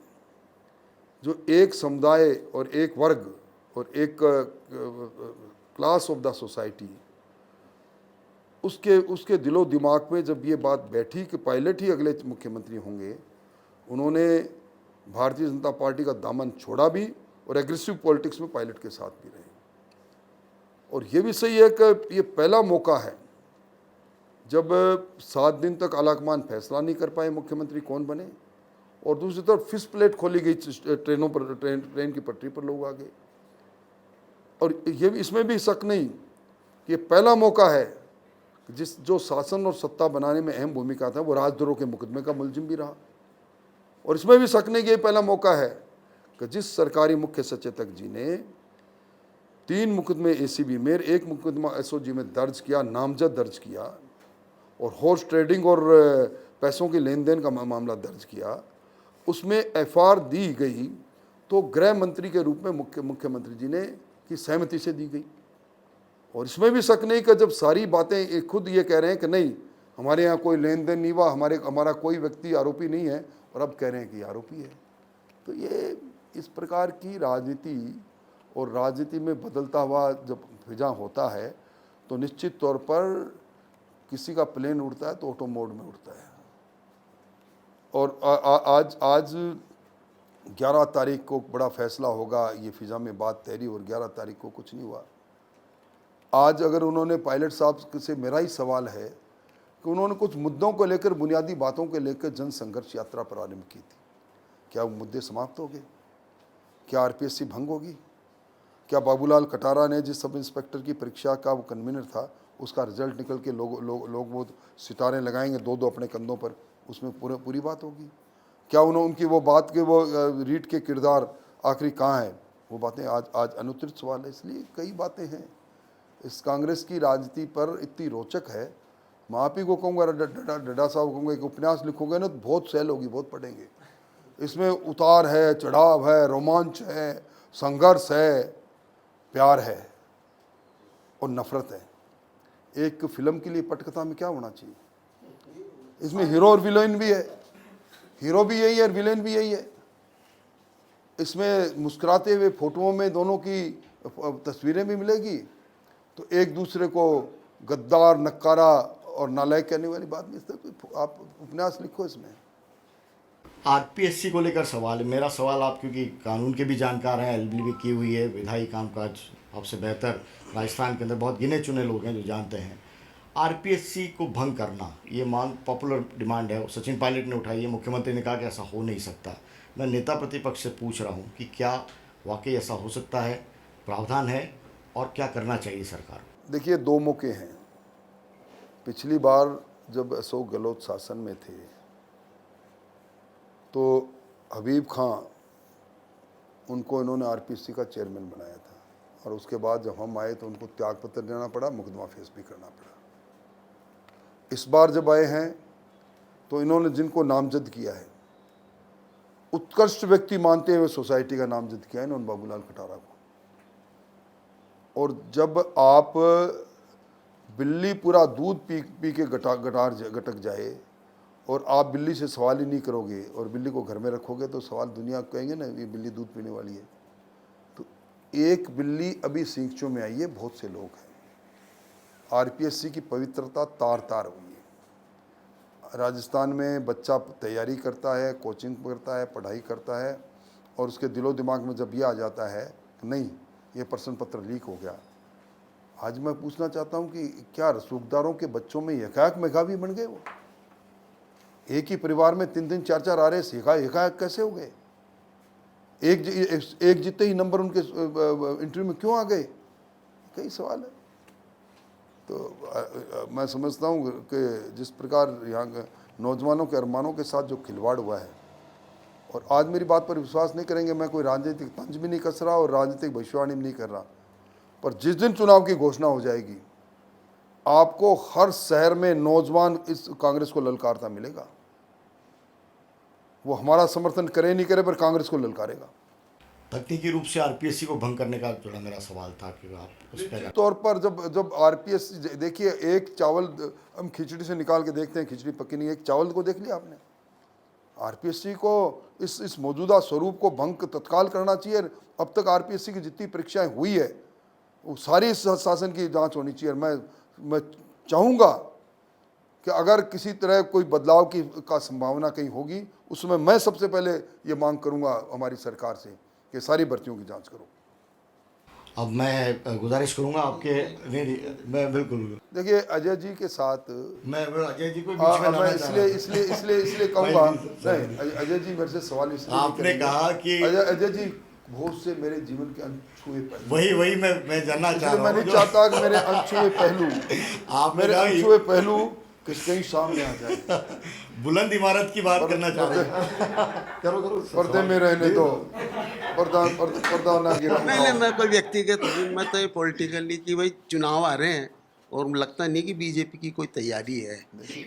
जो एक समुदाय और एक वर्ग और एक क्लास ऑफ द सोसाइटी, उसके दिलो दिमाग में जब ये बात बैठी कि पायलट ही अगले मुख्यमंत्री होंगे, उन्होंने भारतीय जनता पार्टी का दामन छोड़ा भी और एग्रेसिव पॉलिटिक्स में पायलट के साथ भी रहे। और ये भी सही है कि ये पहला मौका है जब 7 दिन तक आलाकमान फैसला नहीं कर पाए मुख्यमंत्री कौन बने, और दूसरी तरफ फिश प्लेट खोली गई ट्रेनों पर, ट्रेन की पटरी पर लोग आ गए। और ये इसमें भी शक नहीं कि ये पहला मौका है कि जो शासन और सत्ता बनाने में अहम भूमिका था वो राजद्रोह के मुकदमे का मुलजिम भी रहा। और इसमें भी शक नहीं कि ये पहला मौका है कि जिस सरकारी मुख्य सचेतक जी ने 3 मुकदमे एसीबी में, 1 मुकदमा एसओजी में दर्ज किया, नामजद दर्ज किया, और हॉर्स ट्रेडिंग और पैसों के लेन देन का मामला दर्ज किया, उसमें एफआईआर दी गई तो गृह मंत्री के रूप में मुख्यमंत्री जी ने की सहमति से दी गई। और इसमें भी शक नहीं कि जब सारी बातें खुद ये कह रहे हैं कि नहीं हमारे यहाँ कोई लेन देन नहीं हुआ, हमारा कोई व्यक्ति आरोपी नहीं है, और अब कह रहे हैं कि आरोपी है। तो ये इस प्रकार की राजनीति, और राजनीति में बदलता हुआ जब फिजा होता है तो निश्चित तौर पर किसी का प्लेन उड़ता है तो ऑटो मोड में उड़ता है। और आज 11 तारीख को बड़ा फैसला होगा, ये फिजा में बात तैरी, और 11 तारीख को कुछ नहीं हुआ। आज अगर उन्होंने, पायलट साहब से मेरा ही सवाल है कि उन्होंने कुछ मुद्दों को लेकर, बुनियादी बातों को लेकर जन संघर्ष यात्रा प्रारंभ की थी, क्या वो मुद्दे समाप्त हो गए? क्या आरपीएससी भंग होगी? क्या बाबूलाल कटारा ने जिस सब इंस्पेक्टर की परीक्षा का वो कन्वीनर था, उसका रिजल्ट निकल के लोग वो सितारे लगाएंगे 2-2 अपने कंधों पर, उसमें पूरी बात होगी? क्या उनकी वो बात के वो रीट के किरदार आखिरी कहाँ है? वो बातें आज अनुत्तरित सवाल है। इसलिए कई बातें हैं इस कांग्रेस की राजनीति पर इतनी रोचक है। मैं आप ही को कहूँगा, डड्डा साहब कहूँगा, एक उपन्यास लिखोगे ना तो बहुत सेल होगी, बहुत पढ़ेंगे। इसमें उतार है, चढ़ाव है, रोमांच है, संघर्ष है, प्यार है। और नफरत है। एक फिल्म के लिए पटकथा में क्या होना चाहिए? इसमें हीरो और विलेन भी है, हीरो भी यही है और विलेन भी यही है। इसमें मुस्कुराते हुए फोटोओं में दोनों की तस्वीरें भी मिलेगी, तो एक दूसरे को गद्दार, नक्कारा और नालायक कहने वाली बात नहीं। आप उपन्यास लिखो इसमें। आरपीएससी को लेकर सवाल है। मेरा सवाल, आप क्योंकि कानून के भी जानकार हैं, एलएलबी की हुई है, विधायी कामकाज आपसे बेहतर राजस्थान के अंदर बहुत गिने चुने लोग हैं जो जानते हैं। आरपीएससी को भंग करना, ये मांग पॉपुलर डिमांड है, सचिन पायलट ने उठाई है, मुख्यमंत्री ने कहा कि ऐसा हो नहीं सकता। मैं नेता प्रतिपक्ष से पूछ रहा हूँ कि क्या वाकई ऐसा हो सकता है, प्रावधान है, और क्या करना चाहिए सरकार को? देखिए, दो मौके हैं। पिछली बार जब अशोक गहलोत शासन में थे तो हबीब खां, उनको इन्होंने आरपीएससी का चेयरमैन बनाया था, और उसके बाद जब हम आए तो उनको त्यागपत्र देना पड़ा, मुकदमा फेस भी करना पड़ा। इस बार जब आए हैं तो इन्होंने जिनको नामजद किया है, उत्कृष्ट व्यक्ति मानते हुए सोसाइटी का नामजद किया है इन्होंने बाबूलाल कटारा को। और जब आप बिल्ली पूरा दूध पी पी के गटक जाए और आप बिल्ली से सवाल ही नहीं करोगे और बिल्ली को घर में रखोगे तो सवाल दुनिया कहेंगे ना, ये बिल्ली दूध पीने वाली है। तो एक बिल्ली अभी सींचों में आई है, बहुत से लोग हैं। आरपीएससी की पवित्रता तार तार हुई है। राजस्थान में बच्चा तैयारी करता है, कोचिंग करता है, पढ़ाई करता है, और उसके दिलो दिमाग में जब ये आ जाता है कि नहीं, ये प्रश्न पत्र लीक हो गया। आज मैं पूछना चाहता हूँ कि क्या रसूखदारों के बच्चों में एकाएक मेधावी बन गए? वो एक ही परिवार में 3-3 4-4 RS एकाएक कैसे हो गए? एक जितने ही नंबर उनके इंटरव्यू में क्यों आ गए? कई सवाल है। तो मैं समझता हूँ कि जिस प्रकार यहाँ के नौजवानों के अरमानों के साथ जो खिलवाड़ हुआ है, और आज मेरी बात पर विश्वास नहीं करेंगे, मैं कोई राजनीतिक तंज भी नहीं कस रहा और राजनीतिक भविष्यवाणी भी नहीं कर रहा, पर जिस दिन चुनाव की घोषणा हो जाएगी, आपको हर शहर में नौजवान इस कांग्रेस को ललकारता मिलेगा। वो हमारा समर्थन करे नहीं करे, पर कांग्रेस को ललकारेगा। तकनीकी रूप से आरपीएससी को भंग करने का जो मेरा सवाल था कि आप उस पर तौर पर जब आरपीएससी, देखिए, एक चावल हम खिचड़ी से निकाल के देखते हैं, खिचड़ी पकी नहीं, एक चावल को देख लिया आपने। आरपीएससी को इस मौजूदा स्वरूप को भंग तत्काल करना चाहिए। अब तक आरपीएससी की जितनी परीक्षाएं हुई है वो सारी इस शासन की जांच होनी चाहिए। मैं चाहूँगा कि अगर किसी तरह कोई बदलाव का संभावना कहीं होगी, उसमें मैं सबसे पहले ये मांग करूँगा हमारी सरकार से कि सारी भर्तियों की जांच करो। अब मैं गुजारिश करूंगा आपके, नहीं, मैं बिल्कुल, देखिए, अजय जी के साथ मैं अजय जी को बीच में मैं लाना चाह रहा हूं। इसलिए कहूँगा, नहीं, अजय जी मेरे से सवाल इसलिए नहीं आपने करेंगे। कहा कि अजय जी बहुत से मेरे जीवन के अनछुए पहलू, वही मैं जानना चाह रहा मैं हूँ। नहीं चाहता कि मेरे अनछुए पहलू आपने मेरे कहा अनछुए पहलू कहीं सामने आ जाए। बुलंद इमारत की बात करना चाह रहे हैं। करो पर्दे में रहने दो, पर्दा ना गिरा। नहीं, मैं कोई व्यक्तिगत नहीं, मैं तो ये पॉलिटिकली कि भाई चुनाव आ रहे हैं और लगता नहीं कि बीजेपी की कोई तैयारी है,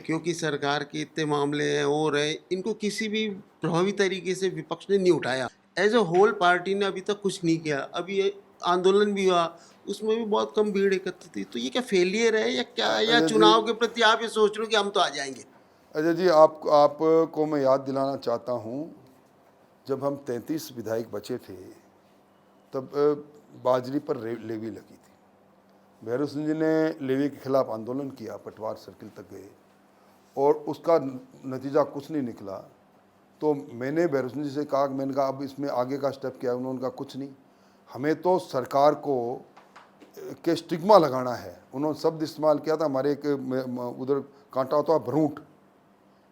क्योंकि सरकार के इतने मामले हैं और है, इनको किसी भी प्रभावी तरीके से विपक्ष ने नहीं उठाया। एज अ होल पार्टी ने अभी तक कुछ नहीं किया। अभी ये आंदोलन भी हुआ, उसमें भी बहुत कम भीड़ एकत्र थी। तो ये क्या फेलियर है या क्या, या चुनाव के प्रति आप ये सोच रहे हो कि हम तो आ जाएंगे? अजय जी, आपको मैं याद दिलाना चाहता हूँ, जब हम 33 विधायक बचे थे तब बाजरी पर लेवी लगी थी। भैरव सिंह जी ने लेवी के खिलाफ आंदोलन किया, पटवार सर्किल तक गए और उसका नतीजा कुछ नहीं निकला। तो मैंने भैरव सिंह जी से कहा, मैंने कहा अब इसमें आगे का स्टेप क्या है? उन्होंने कहा कुछ नहीं, हमें तो सरकार को के स्टिग्मा लगाना है। उन्होंने शब्द इस्तेमाल किया था, हमारे एक उधर कांटा होता है भरूट,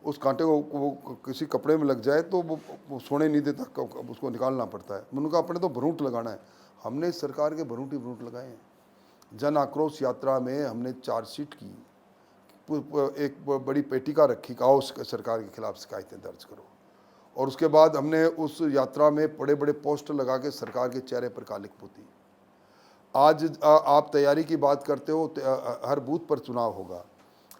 उस कांटे को वो किसी कपड़े में लग जाए तो वो सोने नहीं देता, उसको निकालना पड़ता है। उन्होंने कहा अपने तो भरूट लगाना है। हमने सरकार के भरूट ही भरूट लगाए हैं। जन आक्रोश यात्रा में हमने चार्जशीट की, एक बड़ी पेटिका रखी, आओ सरकार के खिलाफ शिकायतें दर्ज करो, और उसके बाद हमने उस यात्रा में बड़े बड़े पोस्टर लगा के सरकार के चेहरे पर कालिक पोती। आज आप तैयारी की बात करते हो, हर बूथ पर चुनाव होगा।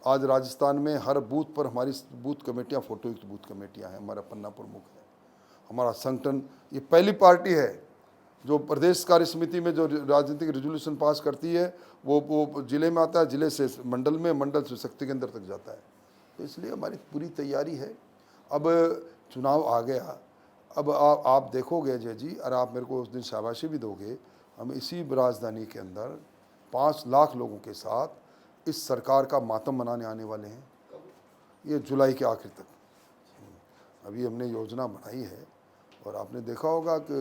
आज राजस्थान में हर बूथ पर हमारी बूथ कमेटियां, फोटोयुक्त बूथ कमेटियां हैं। हमारा पन्ना प्रमुख है, हमारा संगठन, ये पहली पार्टी है जो प्रदेश कार्य समिति में जो राजनीतिक रेजोल्यूशन पास करती है वो जिले में आता है, जिले से मंडल में, मंडल से शक्ति केंद्र तक जाता है। तो इसलिए हमारी पूरी तैयारी है। अब चुनाव आ गया, अब आप देखोगे अजय जी, और आप मेरे को उस दिन शाबाशी भी दोगे, हम इसी राजधानी के अंदर 5 लाख लोगों के साथ इस सरकार का मातम मनाने आने वाले हैं, ये जुलाई के आखिर तक। अभी हमने योजना बनाई है और आपने देखा होगा कि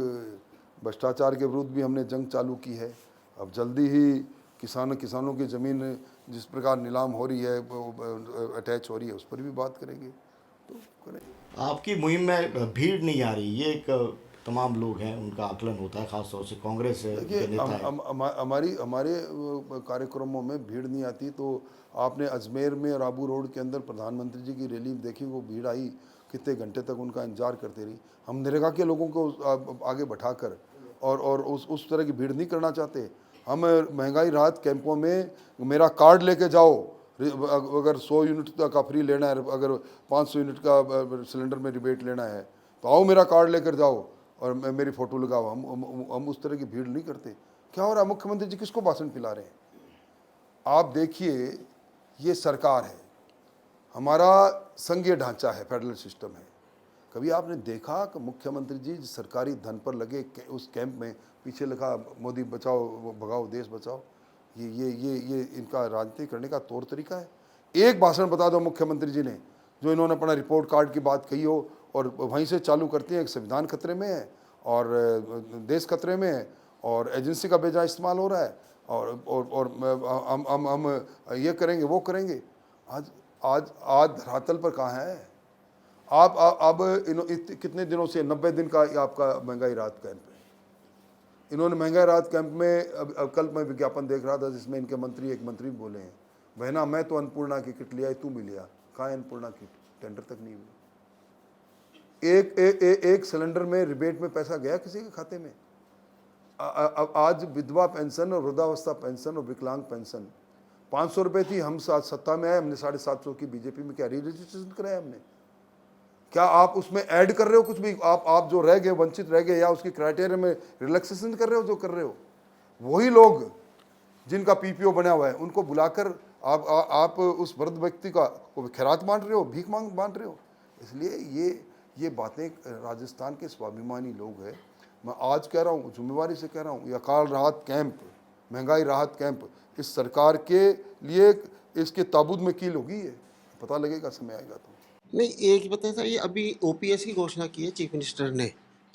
भ्रष्टाचार के विरुद्ध भी हमने जंग चालू की है। अब जल्दी ही किसानों की ज़मीन जिस प्रकार नीलाम हो रही है, अटैच हो रही है, उस पर भी बात करेंगे। तो करें। आपकी मुहिम में भीड़ नहीं आ रही, ये एक तमाम लोग हैं उनका आकलन होता है, खासतौर से कांग्रेस के देखिए, नेता हैं। हमारे कार्यक्रमों में भीड़ नहीं आती। तो आपने अजमेर में और आबू रोड के अंदर प्रधानमंत्री जी की रैली देखी, वो भीड़ आई, कितने घंटे तक उनका इंतजार करते रही। हम नरेगा के लोगों को आगे बैठाकर और उस तरह की भीड़ नहीं करना चाहते। हम महंगाई राहत कैंपों में मेरा कार्ड लेके जाओ, अगर 100 यूनिट का फ्री लेना है, अगर 500 यूनिट का सिलेंडर में रिबेट लेना है, तो आओ मेरा कार्ड लेकर जाओ और मेरी फ़ोटो लगाओ। हम उस तरह की भीड़ नहीं करते। क्या हो रहा है? मुख्यमंत्री जी किसको भाषण पिला रहे हैं? आप देखिए, ये सरकार है, हमारा संघीय ढांचा है, फेडरल सिस्टम है। कभी आपने देखा कि मुख्यमंत्री जी सरकारी धन पर लगे उस कैंप में पीछे लिखा मोदी बचाओ भगाओ देश बचाओ? ये इनका राजनीति करने का तौर तरीका है। एक भाषण बता दो मुख्यमंत्री जी ने जो इन्होंने अपना रिपोर्ट कार्ड की बात कही हो, और वहीं से चालू करते हैं कि संविधान खतरे में है और देश खतरे में है और एजेंसी का बेजा इस्तेमाल हो रहा है और हम ये करेंगे वो करेंगे। आज धरातल पर कहाँ है? आप अब कितने दिनों से 90 दिन का आपका महंगाई राहत कैंप है। इन्होंने महंगाई राहत कैंप में अब कल मैं विज्ञापन देख रहा था जिसमें इनके एक मंत्री बोले हैं, बहना मैं तो अन्नपूर्णा की किट लिया, तू भी लिया। कहाँ है अन्नपूर्णा किट? टेंडर तक नहीं हुई। एक सिलेंडर में रिबेट में पैसा गया किसी के खाते में? आज विधवा पेंशन और वृद्धावस्था पेंशन और विकलांग पेंशन 500 रुपये थी। हम सत्ता में आए, हमने 750 की बीजेपी में क्या री-रजिस्ट्रेशन कराया हमने? क्या आप उसमें ऐड कर रहे हो कुछ भी? आप जो रह गए, वंचित रह गए, या उसकी क्राइटेरिया में रिलैक्सेशन कर रहे हो? जो कर रहे हो वही लोग जिनका पीपीओ बना हुआ है उनको बुलाकर आप उस वृद्ध व्यक्ति का खैरात बांट रहे हो, भीख बांट रहे हो। इसलिए ये बातें राजस्थान के स्वाभिमानी लोग हैं। मैं आज कह रहा हूँ, जिम्मेवारी से कह रहा हूँ, ये अकाल राहत कैंप, महंगाई राहत कैंप इस सरकार के लिए इसके ताबूत में कील होगी। ये पता लगेगा, समय आएगा तो। नहीं, एक बताया था, ये अभी ओपीएस की घोषणा की है चीफ मिनिस्टर ने,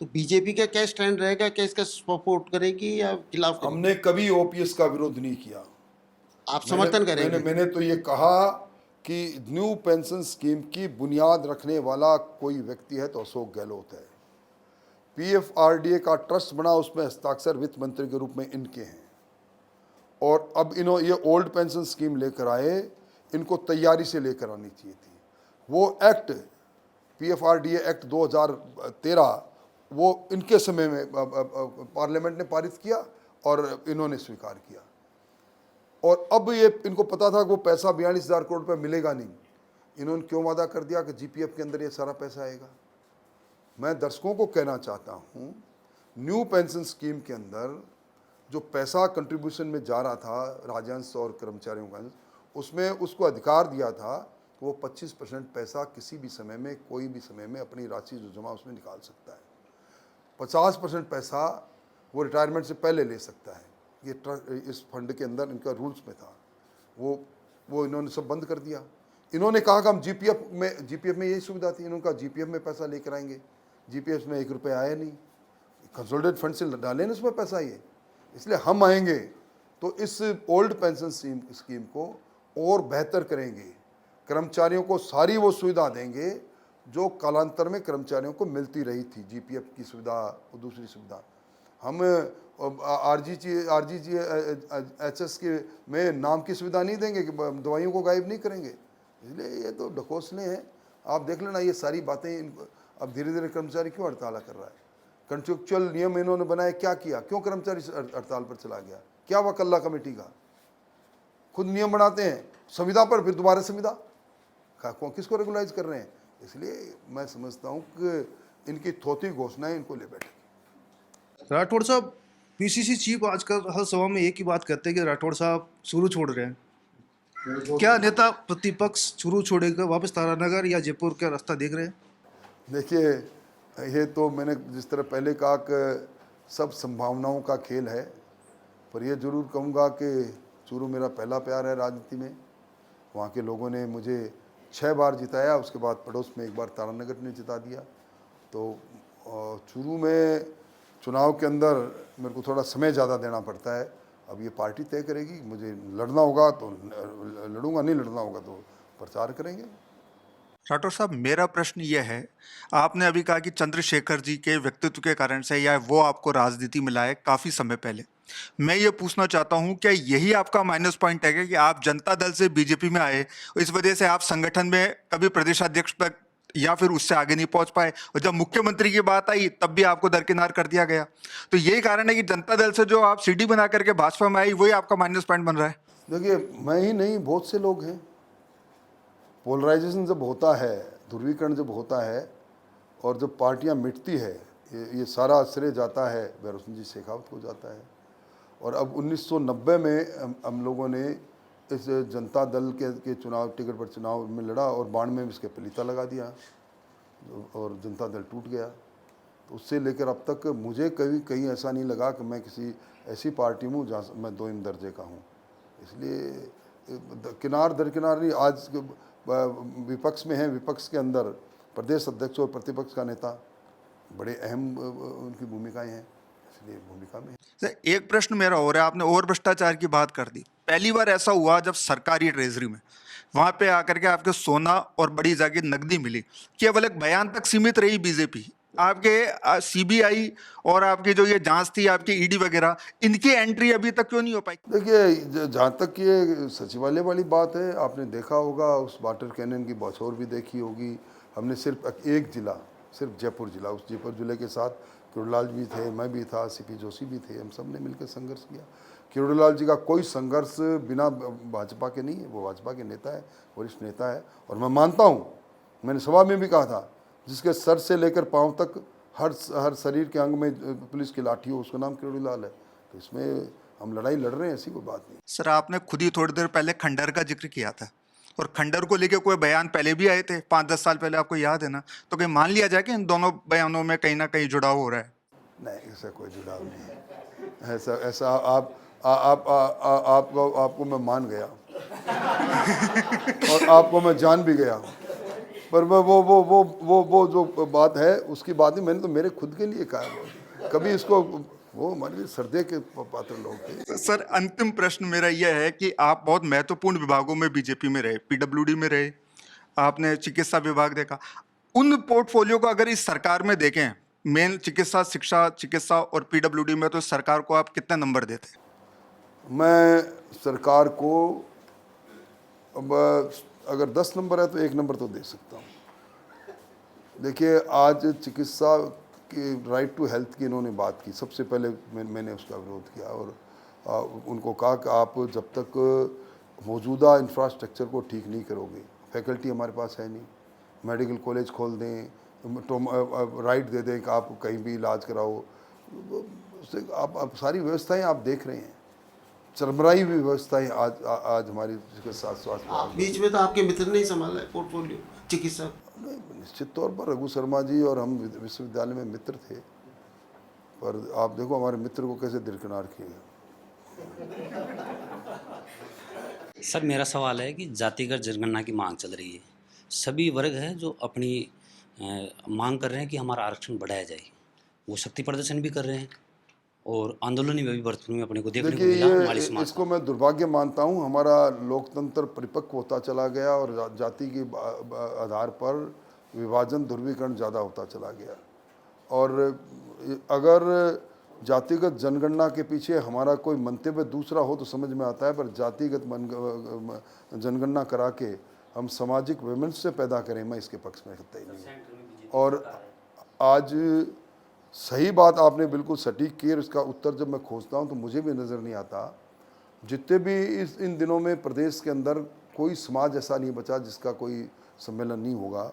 तो बीजेपी का क्या स्टैंड रहेगा? क्या इसका सपोर्ट करेगी या खिलाफ करेगी? हमने कभी ओपीएस का विरोध नहीं किया। आप समर्थन करेंगे? मैंने तो ये कहा कि न्यू पेंशन स्कीम की बुनियाद रखने वाला कोई व्यक्ति है तो अशोक गहलोत है। पीएफआरडीए का ट्रस्ट बना, उसमें हस्ताक्षर वित्त मंत्री के रूप में इनके हैं। और अब ये ओल्ड पेंशन स्कीम लेकर आए, इनको तैयारी से लेकर आनी चाहिए थी। वो एक्ट पीएफआरडीए एक्ट 2013 वो इनके समय में पार्लियामेंट ने पारित किया और इन्होंने स्वीकार किया। और अब ये इनको पता था कि वो पैसा 42,000 करोड़ रुपये मिलेगा नहीं। इन्होंने क्यों वादा कर दिया कि जीपीएफ के अंदर ये सारा पैसा आएगा? मैं दर्शकों को कहना चाहता हूँ, न्यू पेंशन स्कीम के अंदर जो पैसा कंट्रीब्यूशन में जा रहा था राजंश और कर्मचारियों का, उसमें उसको अधिकार दिया था कि वो 25% पैसा किसी भी समय में, कोई भी समय में अपनी राशि जो जमा उसमें निकाल सकता है। 50% पैसा वो रिटायरमेंट से पहले ले सकता है। ये इस फंड के अंदर इनका रूल्स में था। वो इन्होंने सब बंद कर दिया। इन्होंने कहा कि हम जीपीएफ में यही सुविधा थी। इन्होंने कहा जीपीएफ में पैसा लेकर आएंगे। जीपीएफ में 1 रुपया आया नहीं। कंसोलिडेटेड फंड से डालें ना उसमें पैसा ये। इसलिए हम आएंगे तो इस ओल्ड पेंशन स्कीम को और बेहतर करेंगे। कर्मचारियों को सारी वो सुविधा देंगे जो कालांतर में कर्मचारियों को मिलती रही थी, जीपीएफ की सुविधा और दूसरी सुविधा। हम आरजीएचएस के में नाम की सुविधा नहीं देंगे कि दवाइयों को गायब नहीं करेंगे। इसलिए ये तो ढकोसले हैं। आप देख लेना ये सारी बातें। अब धीरे धीरे कर्मचारी क्यों हड़ताल कर रहा है? कंट्रेक्चुअल नियम इन्होंने बनाए, क्या किया? क्यों कर्मचारी हड़ताल पर चला गया? क्या वकल्ला कमेटी का? खुद नियम बनाते हैं संविदा पर, फिर दोबारा संविदा किसको रेगुलाइज कर रहे हैं? इसलिए मैं समझता हूँ कि इनकी थोथी घोषणाएं इनको ले बैठे। राठौड़ साहब, पीसीसी चीफ आजकल हर सभा में एक ही बात करते हैं कि राठौड़ साहब चूरू छोड़ रहे हैं। क्या नेता प्रतिपक्ष चूरू छोड़ेगा, वापस तारानगर या जयपुर का रास्ता देख रहे हैं? देखिए, ये तो मैंने जिस तरह पहले कहा कि सब संभावनाओं का खेल है, पर यह ज़रूर कहूँगा कि चूरू मेरा पहला प्यार है राजनीति में। वहाँ के लोगों ने मुझे 6 बार जिताया, उसके बाद पड़ोस में एक बार तारानगर ने जिता दिया। तो चूरू में चुनाव के अंदर मेरे को थोड़ा समय ज़्यादा देना पड़ता है। अब ये पार्टी तय करेगी, मुझे लड़ना होगा तो लड़ूंगा, नहीं लड़ना होगा तो प्रचार करेंगे। राठौर साहब, मेरा प्रश्न यह है, आपने अभी कहा कि चंद्रशेखर जी के व्यक्तित्व के कारण से या वो आपको राजनीति में लाए काफ़ी समय पहले। मैं ये पूछना चाहता हूँ, क्या यही आपका माइनस पॉइंट है कि आप जनता दल से बीजेपी में आए, इस वजह से आप संगठन में कभी प्रदेशाध्यक्ष तक या फिर उससे आगे नहीं पहुंच पाए, और जब मुख्यमंत्री की बात आई तब भी आपको दरकिनार कर दिया गया? तो यही कारण है कि जनता दल से जो आप सीडी बना करके भाजपा में आई, वही आपका माइनस पॉइंट बन रहा है? देखिए, मैं ही नहीं, बहुत से लोग हैं। पोलराइजेशन जब होता है, ध्रुवीकरण जब होता है और जब पार्टियां मिटती है, ये सारा श्रेय जाता है भैरों जी शेखावत को जाता है। और अब 1990 में हम लोगों ने इस जनता दल के चुनाव टिकट पर चुनाव में लड़ा और 92 में इसके पलीता लगा दिया और जनता दल टूट गया। तो उससे लेकर अब तक मुझे कभी कहीं ऐसा नहीं लगा कि मैं किसी ऐसी पार्टी में हूँ जहाँ मैं दोयम दर्जे का हूँ। इसलिए किनार दरकिनार नहीं, आज विपक्ष में है, विपक्ष के अंदर प्रदेश अध्यक्ष और प्रतिपक्ष का नेता बड़े अहम उनकी भूमिकाएं हैं, इसलिए भूमिका में। सर, एक प्रश्न मेरा और है, आपने और भ्रष्टाचार की बात कर दी। पहली बार ऐसा हुआ जब सरकारी ट्रेजरी में वहां पे आकर के आपके सोना और बड़ी जागीर नकदी मिली, केवल एक बयान तक सीमित रही बीजेपी। आपके सीबीआई और आपकी जो ये जांच थी, आपकी ईडी वगैरह, इनकी एंट्री अभी तक क्यों नहीं हो पाई? देखिए, जहाँ तक ये सचिवालय वाली बात है, आपने देखा होगा उस वाटर कैनन की बौछार भी देखी होगी। हमने सिर्फ एक जिला, सिर्फ जयपुर जिला, उस जयपुर जिले के साथ किरोड़ीलाल भी थे, मैं भी था, सीपी जोशी भी थे, हम सब ने मिलकर संघर्ष किया। किरोड़ीलाल जी का कोई संघर्ष बिना भाजपा के नहीं है, वो भाजपा के नेता है, वरिष्ठ नेता है। और मैं मानता हूँ, मैंने सभा में भी कहा था, जिसके सर से लेकर पांव तक हर शरीर के अंग में पुलिस की लाठी हो, उसका नाम किरोड़ीलाल है। तो इसमें हम लड़ाई लड़ रहे हैं, ऐसी कोई बात नहीं। सर, आपने खुद ही थोड़ी देर पहले खंडर का जिक्र किया था, और खंडर को लेकर कोई बयान पहले भी आए थे 5-10 साल पहले, आपको याद है ना? तो कहीं मान लिया जाए कि इन दोनों बयानों में कहीं ना कहीं जुड़ाव हो रहा है? नहीं, ऐसा कोई जुड़ाव नहीं है। ऐसा आपको मैं मान गया और आपको मैं जान भी गया, पर वो जो बात है उसकी बात नहीं, मैंने तो मेरे खुद के लिए कहा। कभी इसको, वो हमारे लिए श्रद्धे के पात्र लोग थे। सर, अंतिम प्रश्न मेरा यह है कि आप बहुत महत्वपूर्ण विभागों में बीजेपी में रहे, पीडब्ल्यूडी में रहे, आपने चिकित्सा विभाग देखा। उन पोर्टफोलियो को अगर इस सरकार में देखें, मेन चिकित्सा, शिक्षा, चिकित्सा और पीडब्ल्यूडी में, तो सरकार को आप कितने नंबर देते? मैं सरकार को अब अगर 10 नंबर है तो 1 नंबर तो दे सकता हूँ। देखिए, आज चिकित्सा की राइट टू हेल्थ की इन्होंने बात की, सबसे पहले मैंने उसका विरोध किया और उनको कहा कि आप जब तक मौजूदा इंफ्रास्ट्रक्चर को ठीक नहीं करोगे, फैकल्टी हमारे पास है नहीं, मेडिकल कॉलेज खोल दें, राइट दे दें कि आप कहीं भी इलाज कराओ, उससे आप सारी व्यवस्थाएं आप देख रहे हैं, चरमराई हुई व्यवस्थाएं आज हमारी चिकित्सा स्वास्थ्य। बीच में तो आपके मित्र ने ही संभाला है पोर्टफोलियो चिकित्सा। निश्चित तौर पर रघु शर्मा जी और हम विश्वविद्यालय में मित्र थे, पर आप देखो हमारे मित्र को कैसे दरकिनार किया। सर, मेरा सवाल है कि जातिगत जनगणना की मांग चल रही है, सभी वर्ग हैं जो अपनी मांग कर रहे हैं कि हमारा आरक्षण बढ़ाया जाए, वो शक्ति प्रदर्शन भी कर रहे हैं और आंदोलन में भी वर्तमान में अपने को देखने को मिला हमारे समाज। इसको मैं दुर्भाग्य मानता हूं, हमारा लोकतंत्र परिपक्व होता चला गया और जाति के आधार पर विभाजन, ध्रुवीकरण ज़्यादा होता चला गया। और अगर जातिगत जनगणना के पीछे हमारा कोई मंतव्य दूसरा हो तो समझ में आता है, पर जातिगत जनगणना करा के हम सामाजिक वैमनस्य पैदा करें, मैं इसके पक्ष में सकता ही नहीं। और आज सही बात आपने बिल्कुल सटीक की, इसका उत्तर जब मैं खोजता हूं तो मुझे भी नज़र नहीं आता। जितने भी इन दिनों में प्रदेश के अंदर कोई समाज ऐसा नहीं बचा जिसका कोई सम्मेलन नहीं हुआ,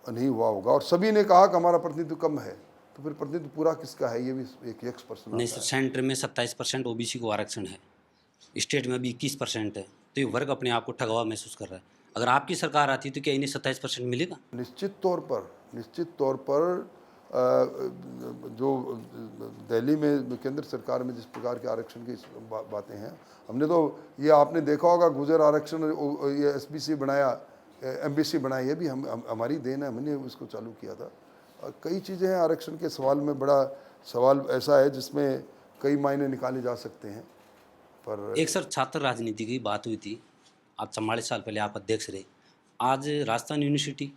नहीं हुआ होगा, और सभी ने कहा कि हमारा प्रतिनिधित्व कम है। तो फिर प्रतिनिधित्व पूरा किसका है, ये भी एक यक्ष प्रश्न नहीं आता सर, है। सेंटर में 27% ओबीसी को आरक्षण है, स्टेट में भी 21% है, तो ये वर्ग अपने आप को ठगा हुआ महसूस कर रहा है। अगर आपकी सरकार आती तो क्या इन्हें 27% मिलेगा? निश्चित तौर पर जो दिल्ली में केंद्र सरकार में जिस प्रकार के आरक्षण की बातें हैं, हमने तो ये आपने देखा होगा गुजर आरक्षण, ये एसबीसी बनाया, एमबीसी बनाया, ये भी हमारी देन है, हमने उसको चालू किया था। कई चीज़ें हैं आरक्षण के सवाल में, बड़ा सवाल ऐसा है जिसमें कई मायने निकाले जा सकते हैं। पर एक सर छात्र राजनीति की बात हुई थी, आज 44 साल पहले आप अध्यक्ष रहे। आज राजस्थान यूनिवर्सिटी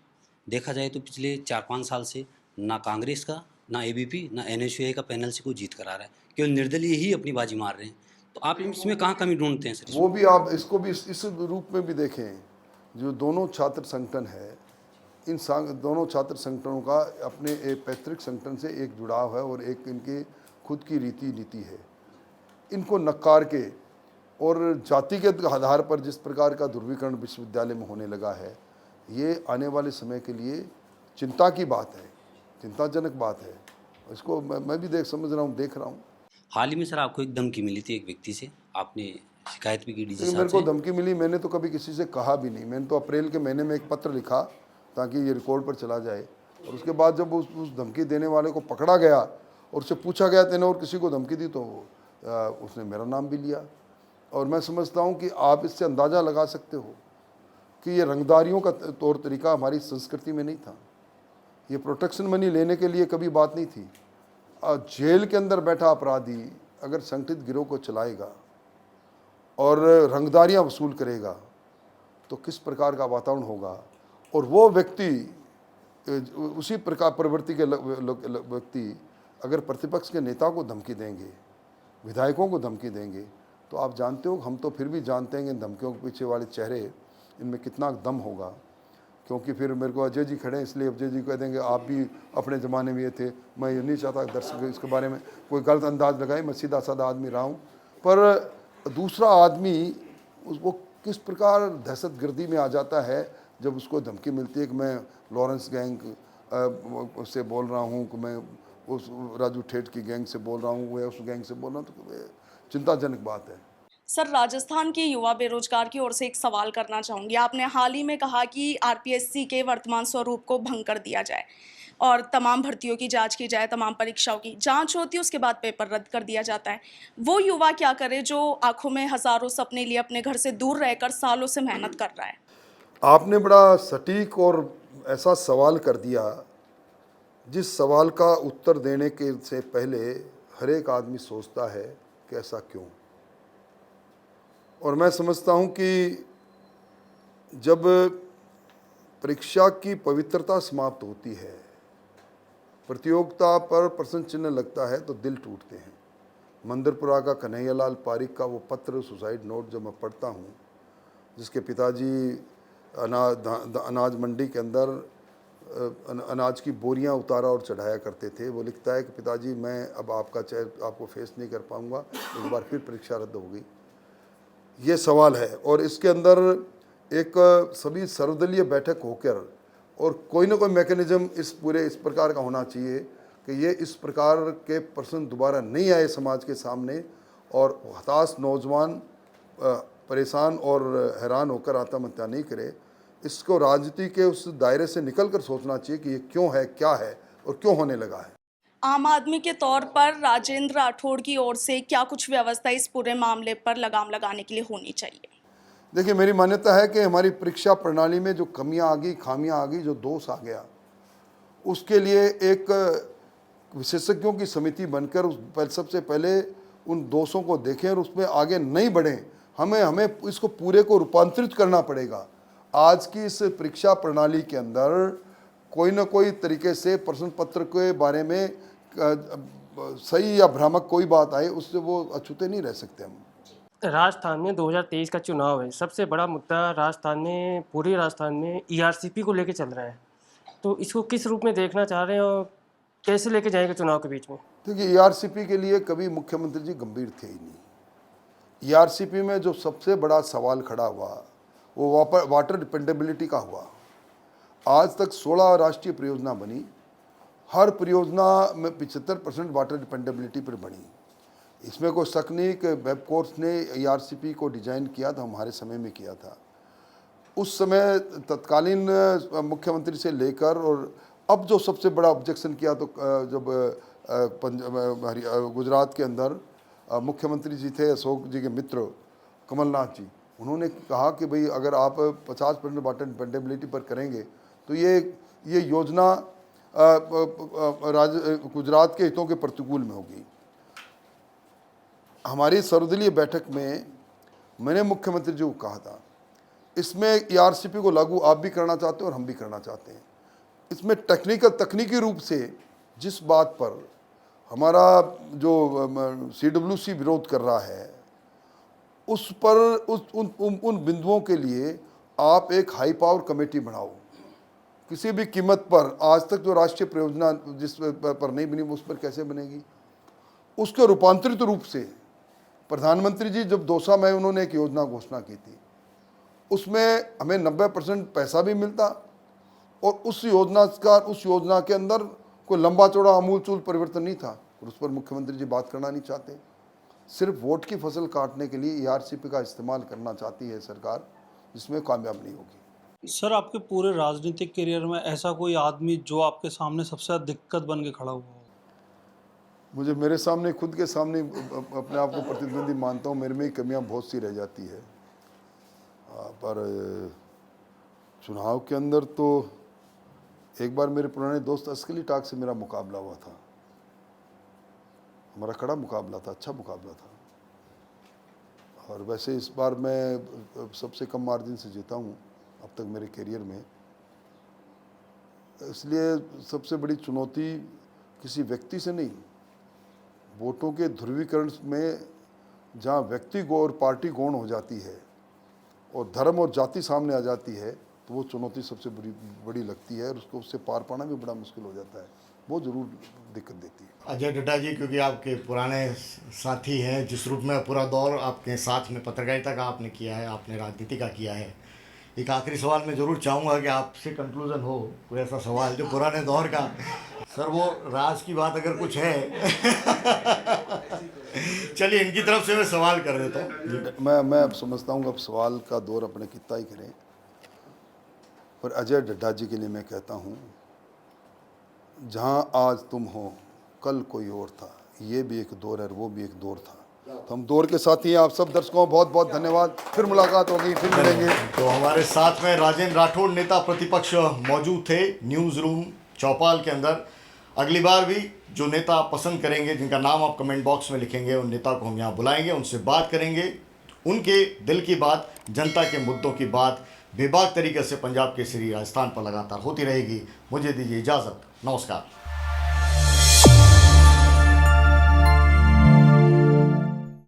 देखा जाए तो पिछले 4-5 साल से ना कांग्रेस का, ना एबीपी, ना एनएसयूआई का पैनल से कोई जीत करा रहा है, केवल निर्दलीय ही अपनी बाजी मार रहे हैं। तो आप इसमें कहाँ कमी ढूंढते हैं सर? वो भी आप इसको भी इस रूप में भी देखें, जो दोनों छात्र संगठन है, इन दोनों छात्र संगठनों का अपने एक पैतृक संगठन से एक जुड़ाव है और एक इनकी खुद की रीति नीति है। इनको नकार के और जाति के आधार पर जिस प्रकार का ध्रुवीकरण विश्वविद्यालय में होने लगा है, ये आने वाले समय के लिए चिंता की बात है, चिंताजनक बात है। इसको मैं भी देख रहा हूँ। हाल ही में सर आपको एक धमकी मिली थी एक व्यक्ति से, आपने शिकायत भी की डीजी मेरे साहब को से। धमकी मिली, मैंने तो कभी किसी से कहा भी नहीं। मैंने तो अप्रैल के महीने में एक पत्र लिखा ताकि ये रिकॉर्ड पर चला जाए, और उसके बाद जब उस धमकी देने वाले को पकड़ा गया और उससे पूछा गया तेने और किसी को धमकी दी, तो उसने मेरा नाम भी लिया। और मैं समझता हूँ कि आप इससे अंदाज़ा लगा सकते हो कि ये रंगदारियों का तौर तरीका हमारी संस्कृति में नहीं था। ये प्रोटेक्शन मनी लेने के लिए कभी बात नहीं थी। जेल के अंदर बैठा अपराधी अगर संगठित गिरोह को चलाएगा और रंगदारियां वसूल करेगा तो किस प्रकार का वातावरण होगा। और वो व्यक्ति, उसी प्रकार प्रवृत्ति के व्यक्ति अगर प्रतिपक्ष के नेता को धमकी देंगे, विधायकों को धमकी देंगे, तो आप जानते हो, हम तो फिर भी जानते हैं कि इन धमकियों के पीछे वाले चेहरे, इनमें कितना दम होगा। क्योंकि फिर मेरे को अजय जी खड़े हैं, इसलिए अजय जी कह देंगे आप भी अपने ज़माने में ये थे। मैं ये नहीं चाहता दर्शक इसके बारे में कोई गलत अंदाज लगाए, मैं सीधा साधा आदमी रहा हूँ। पर दूसरा आदमी उसको किस प्रकार दहशतगर्दी में आ जाता है जब उसको धमकी मिलती है कि मैं लॉरेंस गैंग से बोल रहा हूँ, कि मैं उस राजू ठेठ की गैंग से बोल रहा हूँ, या उस गैंग से बोल रहा हूँ, तो चिंताजनक बात है। सर, राजस्थान के युवा बेरोजगार की ओर से एक सवाल करना चाहूँगी। आपने हाल ही में कहा कि आरपीएससी के वर्तमान स्वरूप को भंग कर दिया जाए और तमाम भर्तियों की जांच की जाए, तमाम परीक्षाओं की जांच होती है, उसके बाद पेपर रद्द कर दिया जाता है। वो युवा क्या करे जो आंखों में हजारों सपने लिए अपने घर से दूर रहकर सालों से मेहनत कर रहा है? आपने बड़ा सटीक और ऐसा सवाल कर दिया जिस सवाल का उत्तर देने के से पहले हर एक आदमी सोचता है कि ऐसा क्यों। और मैं समझता हूँ कि जब परीक्षा की पवित्रता समाप्त होती है, प्रतियोगिता पर प्रश्न चिन्ह लगता है, तो दिल टूटते हैं। मंदिरपुरा का कन्हैयालाल पारिक का वो पत्र, सुसाइड नोट, जब मैं पढ़ता हूँ, जिसके पिताजी अनाज मंडी के अंदर अनाज की बोरियां उतारा और चढ़ाया करते थे, वो लिखता है कि पिताजी मैं अब आपको फेस नहीं कर पाऊँगा, एक बार फिर परीक्षा रद्द हो गई। ये सवाल है। और इसके अंदर एक सभी सर्वदलीय बैठक होकर और कोई ना कोई मैकेनिज्म इस प्रकार का होना चाहिए कि ये इस प्रकार के प्रश्न दोबारा नहीं आए समाज के सामने, और हताश नौजवान परेशान और हैरान होकर आत्महत्या नहीं करे। इसको राजनीति के उस दायरे से निकलकर सोचना चाहिए कि ये क्यों है, क्या है और क्यों होने लगा है। आम आदमी के तौर पर राजेंद्र राठौड़ की ओर से क्या कुछ व्यवस्था इस पूरे मामले पर लगाम लगाने के लिए होनी चाहिए? देखिए, मेरी मान्यता है कि हमारी परीक्षा प्रणाली में जो कमियां आ गई, खामियां आ गई, जो दोष आ गया, उसके लिए एक विशेषज्ञों की समिति बनकर सबसे पहले उन दोषों को देखें और उसमें आगे नहीं बढ़ें। हमें इसको पूरे को रूपांतरित करना पड़ेगा। आज की इस परीक्षा प्रणाली के अंदर कोई ना कोई तरीके से प्रश्न पत्र के बारे में सही या भ्रामक कोई बात आए, उससे वो अछूते नहीं रह सकते हम। राजस्थान में 2023 का चुनाव है। सबसे बड़ा मुद्दा राजस्थान में, पूरे राजस्थान में ईआरसीपी को लेके चल रहा है। तो इसको किस रूप में देखना चाह रहे हैं और कैसे लेके जाएंगे चुनाव के बीच में? देखिए, ईआरसीपी के लिए कभी मुख्यमंत्री जी गंभीर थे ही नहीं। ईआरसीपी में जो सबसे बड़ा सवाल खड़ा हुआ वो वाटर डिपेंडेबिलिटी का हुआ। आज तक 16 राष्ट्रीय परियोजना बनी, हर परियोजना में 75% वाटर डिपेंडेबिलिटी पर बनी। इसमें कोई शक नहीं कि वेब कोर्स ने ERCP को डिजाइन किया था, हमारे समय में किया था। उस समय तत्कालीन मुख्यमंत्री से लेकर और अब जो सबसे बड़ा ऑब्जेक्शन किया तो जब गुजरात के अंदर मुख्यमंत्री जी थे अशोक जी के मित्र कमलनाथ जी, उन्होंने कहा कि भाई अगर आप 50% वाटर डिपेंडेबिलिटी पर करेंगे तो ये योजना गुजरात के हितों के प्रतिकूल में होगी। हमारी सर्वदलीय बैठक में मैंने मुख्यमंत्री जी को कहा था, इसमें ERCP को लागू आप भी करना चाहते हैं और हम भी करना चाहते हैं। इसमें तकनीकी रूप से जिस बात पर हमारा जो CWC विरोध कर रहा है, उस पर उन बिंदुओं के लिए आप एक हाई पावर कमेटी बनाओ। किसी भी कीमत पर आज तक जो राष्ट्रीय परियोजना जिस पर नहीं बनी उस पर कैसे बनेगी, उसके रूपांतरित रूप से प्रधानमंत्री जी जब दौसा में उन्होंने एक योजना घोषणा की थी, उसमें हमें 90% पैसा भी मिलता और उस योजना के अंदर कोई लंबा चौड़ा आमूलचूल परिवर्तन नहीं था, और उस पर मुख्यमंत्री जी बात करना नहीं चाहते। सिर्फ वोट की फसल काटने के लिए ERCP का इस्तेमाल करना चाहती है सरकार, जिसमें कामयाब नहीं होगी। सर, आपके पूरे राजनीतिक करियर में ऐसा कोई आदमी जो आपके सामने सबसे ज़्यादा दिक्कत बन के खड़ा हुआ हो? मुझे मेरे सामने खुद के सामने अपने आप को प्रतिद्वंदी मानता हूँ, मेरे में ही कमियाँ बहुत सी रह जाती है। पर चुनाव के अंदर तो एक बार मेरे पुराने दोस्त अस्कली टाक से मेरा मुकाबला हुआ था, हमारा कड़ा मुकाबला था, अच्छा मुकाबला था। और वैसे इस बार मैं सबसे कम मार्जिन से जीता हूँ अब तक मेरे करियर में। इसलिए सबसे बड़ी चुनौती किसी व्यक्ति से नहीं, वोटों के ध्रुवीकरण में जहाँ व्यक्ति गौण और पार्टी गौण हो जाती है और धर्म और जाति सामने आ जाती है, तो वो चुनौती सबसे बड़ी लगती है और उससे पार पाना भी बड़ा मुश्किल हो जाता है, वो ज़रूर दिक्कत देती है। अजय डड्डा जी, क्योंकि आपके पुराने साथी हैं, जिस रूप में पूरा दौर आपके साथ में पत्रकारिता का आपने किया है, आपने राजनीति का किया है, एक आखिरी सवाल मैं ज़रूर चाहूँगा कि आपसे कंक्लूजन हो कोई ऐसा सवाल जो पुराने दौर का, सर वो राज की बात अगर कुछ है चलिए इनकी तरफ से मैं सवाल कर देता हूँ। मैं अब समझता हूँ अब सवाल का दौर अपने कितना ही करें, पर अजय डड्डा जी के लिए मैं कहता हूँ, जहाँ आज तुम हो कल कोई और था, ये भी एक दौर है और वो भी एक दौर था। तो हम दौर के साथ ही हैं। आप सब दर्शकों बहुत बहुत धन्यवाद, फिर मुलाकात होगी, फिर मिलेंगे। तो हमारे साथ में राजेंद्र राठौड़ नेता प्रतिपक्ष मौजूद थे न्यूज़ रूम चौपाल के अंदर। अगली बार भी जो नेता आप पसंद करेंगे, जिनका नाम आप कमेंट बॉक्स में लिखेंगे, उन नेता को हम यहाँ बुलाएंगे, उनसे बात करेंगे, उनके दिल की बात, जनता के मुद्दों की बात बेबाक तरीके से पंजाब केसरी राजस्थान पर लगातार होती रहेगी। मुझे दीजिए इजाज़त, नमस्कार।